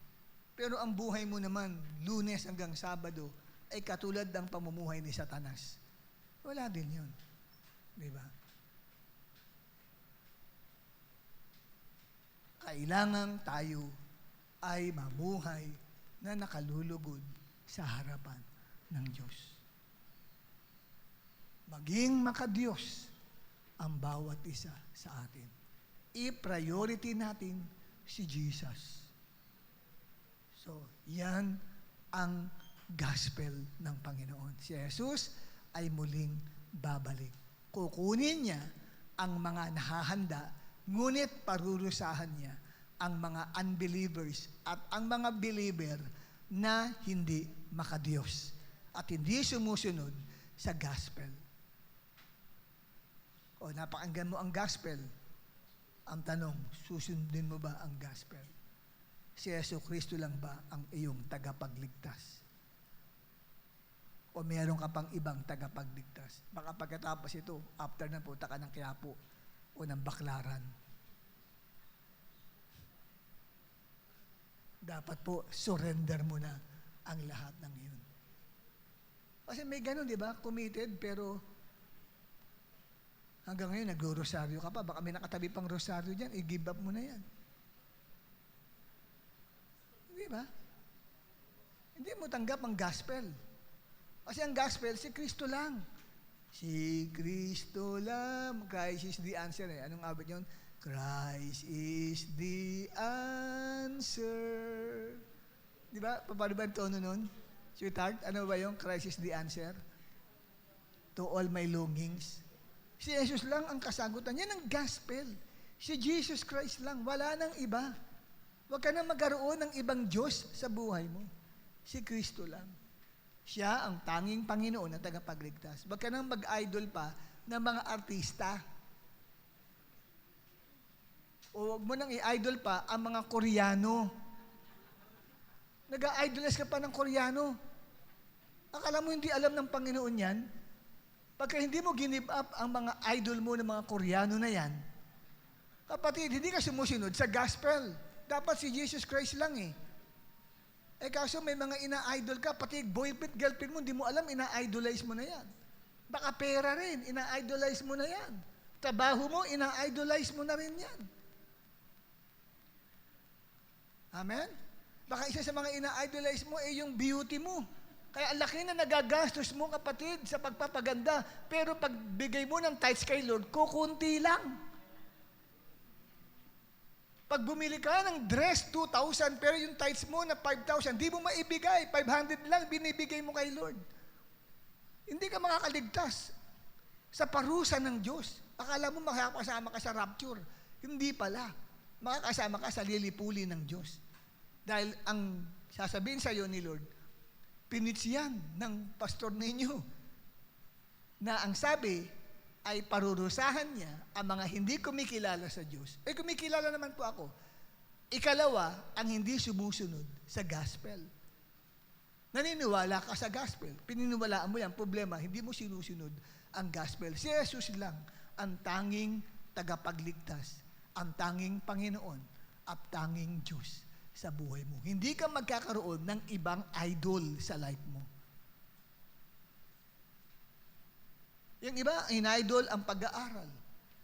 Pero ang buhay mo naman, Lunes hanggang Sabado, ay katulad ng pamumuhay ni Satanas. Wala din yun. Diba? kailangan tayo ay mamuhay na nakalulugod sa harapan ng Diyos. Maging makadiyos ang bawat isa sa atin. I-priority natin si Jesus. So, yan ang gospel ng Panginoon. Si Jesus ay muling babalik. Kukunin niya ang mga nahahanda, ngunit parurusahan niya ang mga unbelievers at ang mga believer na hindi makadiyos at hindi sumusunod sa gospel. O napakinggan mo ang gospel. Ang tanong, susundin mo ba ang gospel? Si Jesucristo lang ba ang iyong tagapagligtas? O meron ka pang ibang tagapagligtas? Baka pagkatapos ito, after na punta ka ng Quiapo o ng Baclaran. Dapat po, surrender mo na ang lahat ng iyon. Kasi may ganun, di ba? Committed, pero hanggang ngayon, nag-rosaryo ka pa. Baka may nakatabi pang rosaryo dyan, i-give up mo na yan. Di ba? Hindi mo tanggap ang gospel. Kasi ang gospel, si Kristo lang. Si Kristo lang. Christ is the answer. Anong awit yun? Christ is the answer. Di ba? Paano ba ang tono nun? Sweetheart, ano ba yung Christ is the answer? To all my longings. Si Jesus lang ang kasagutan. Yan ang gospel. Si Jesus Christ lang. Wala nang iba. Huwag ka na magkaroon ng ibang Diyos sa buhay mo. Si Kristo lang. Siya ang tanging Panginoon na tagapagligtas. Huwag ka nang mag-idol pa ng mga artista. O huwag mo nang i-idol pa ang mga Koreano. Nag-idolize ka pa ng Koreano. Akala mo hindi alam ng Panginoon yan? Pagka hindi mo give up ang mga idol mo ng mga Koreano na yan, kapatid, hindi ka sumusunod sa gospel. Dapat si Jesus Christ lang eh. Eh kaso may mga ina-idol ka, pati boyfriend, girlfriend mo, hindi mo alam, ina-idolize mo na yan. Baka pera rin, ina-idolize mo na yan. Trabaho mo, ina-idolize mo na rin yan. Amen? Baka isa sa mga ina-idolize mo ay yung beauty mo. Kaya ang laki na nagagastos mo, kapatid, sa pagpapaganda. Pero pag bigay mo ng tithes kay Lord, kukunti lang. Pag bumili ka ng dress, 2,000, pero yung tithes mo na 5,000, di mo maibigay. 500 lang, binibigay mo kay Lord. Hindi ka makakaligtas sa parusa ng Diyos. Akala mo makakasama ka sa rapture. Hindi pala. Makakasama ka sa lilipuli ng Diyos. Dahil ang sasabihin sa iyo ni Lord, pinits yan ng pastor ninyo na ang sabi ay parurusahan niya ang mga hindi kumikilala sa Diyos. Eh kumikilala naman po ako. Ikalawa, ang hindi sumusunod sa gospel. Naniniwala ka sa gospel. Pininiwalaan mo yan. Problema, hindi mo sinusunod ang gospel. Si Jesus lang ang tanging tagapagligtas, ang tanging Panginoon, at tanging Diyos sa buhay mo. Hindi ka magkakaroon ng ibang idol sa life mo. Yung iba, in-idol ang pag-aaral.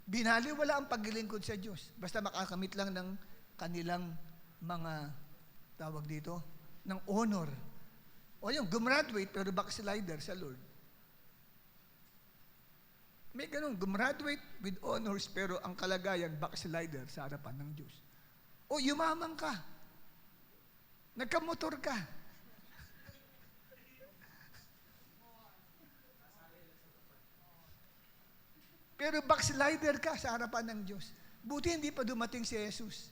Binaliwala ang paglilingkod sa Diyos. Basta makakamit lang ng kanilang mga, tawag dito, ng honor. O yung gumraduate pero backslider sa Lord. May ganun, gumraduate with honors pero ang kalagayan backslider sa harapan ng Diyos. O yumaman ka. Nagkamotor ka. Pero backslider ka sa harapan ng Diyos. Buti hindi pa dumating si Jesus.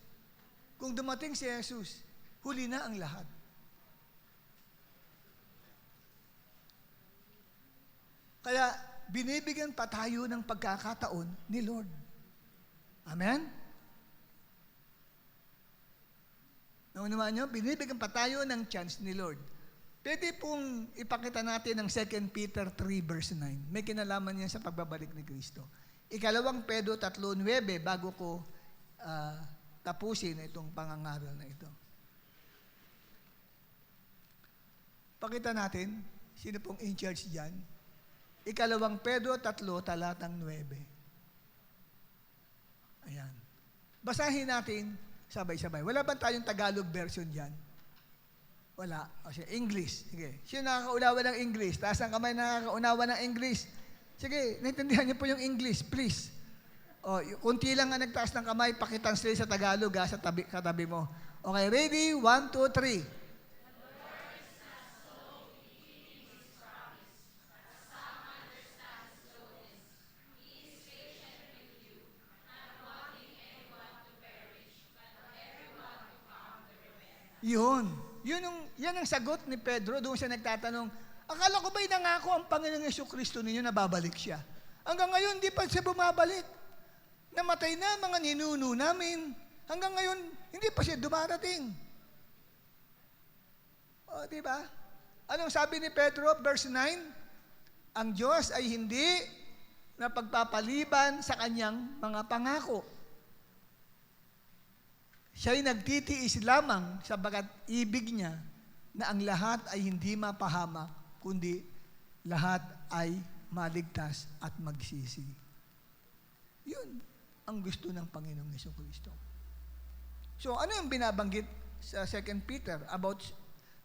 Kung dumating si Jesus, huli na ang lahat. Kaya binibigyan pa tayo ng pagkakataon ni Lord. Amen? Naunawaan nyo? Binibigyan pa tayo ng chance ni Lord. Pwede pong ipakita natin ang 2 Peter 3 verse 9. May kinalaman yan sa pagbabalik ni Kristo. Ikalawang Pedro 3:9 bago ko tapusin itong pangangaral na ito. Pakita natin, sino pong in charge dyan? Ikalawang Pedro 3, talatang 9. Ayan. Basahin natin Sabay-sabay. Wala ba tayong Tagalog version dyan? Wala. O sige, English. Sige. Sino nakakaunawa ng English? Taas ang kamay nakakaunawa ng English. Sige, naintindihan niyo po yung English, please. O, kunti lang nga nagtaas ng kamay, pakitranslate sa Tagalog sa katabi mo. Okay, ready? 1, 2, 3. Yan ang sagot ni Pedro doon siya nagtatanong, akala ko ba'y nangako ang Panginoong Jesucristo ninyo na babalik siya? Hanggang ngayon, di pa siya bumabalik. Namatay na mga ninuno namin. Hanggang ngayon, hindi pa siya dumarating. O, di ba? Anong sabi ni Pedro, verse 9? Ang Diyos ay hindi napagpapaliban sa kanyang mga pangako. Siya'y nagtitiis lamang sabagat ibig niya na ang lahat ay hindi mapahamak, kundi lahat ay maligtas at magsisi. Yun ang gusto ng Panginoong Jesucristo. So, ano yung binabanggit sa 2 Peter about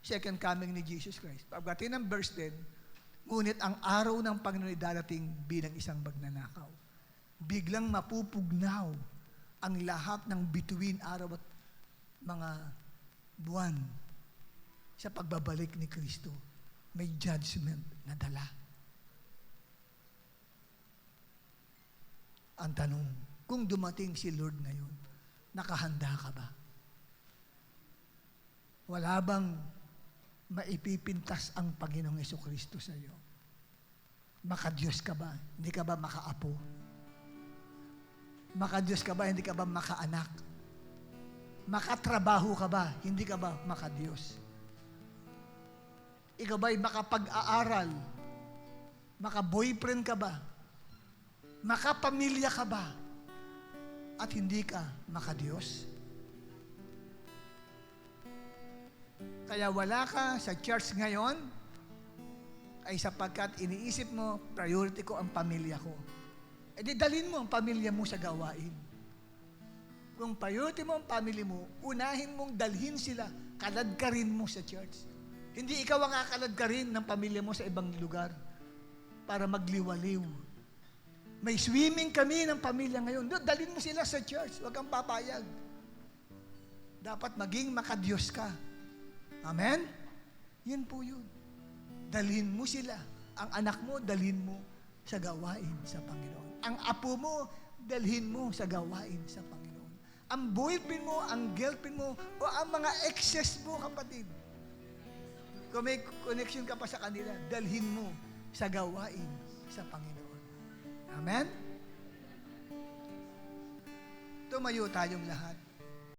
second coming ni Jesus Christ? Pagdating ng verse 10, ngunit ang araw ng Panginoon ay darating bilang isang magnanakaw. Biglang mapupugnaw ang lahat ng bituin araw at mga buwan sa pagbabalik ni Kristo. May judgment na dala. Ang tanong, kung dumating si Lord ngayon, nakahanda ka ba? Wala bang maipipintas ang Panginoong Jesucristo sa iyo? Maka-Diyos ka ba? Hindi ka ba maka-apo? Maka-Diyos ka ba? Hindi ka ba maka-anak? Makatrabaho ka ba? Hindi ka ba maka-Diyos? Ikaw ba'y makapag-aaral? Maka-boyfriend ka ba? Makapamilya ka ba? At hindi ka maka-Diyos? Kaya wala ka sa church ngayon ay sapagkat iniisip mo, priority ko ang pamilya ko. E di dalhin mo ang pamilya mo sa gawain. Kung priority mo ang pamilya mo, unahin mong dalhin sila, kaladkarin mo sa church. Hindi ikaw ang kakaladkarin ng pamilya mo sa ibang lugar para magliwaliw. May swimming kami ng pamilya ngayon. Dalhin mo sila sa church. Huwag kang papayag. Dapat maging maka-Diyos ka. Amen? Yan po yun. Dalhin mo sila. Ang anak mo, dalhin mo sa gawain sa Panginoon. Ang apo mo, dalhin mo sa gawain sa Panginoon. Ang boyfriend mo, ang girlfriend mo, o ang mga exes mo, kapatid. Kung may connection ka pa sa kanila, dalhin mo sa gawain sa Panginoon. Amen? Tumayo tayong lahat.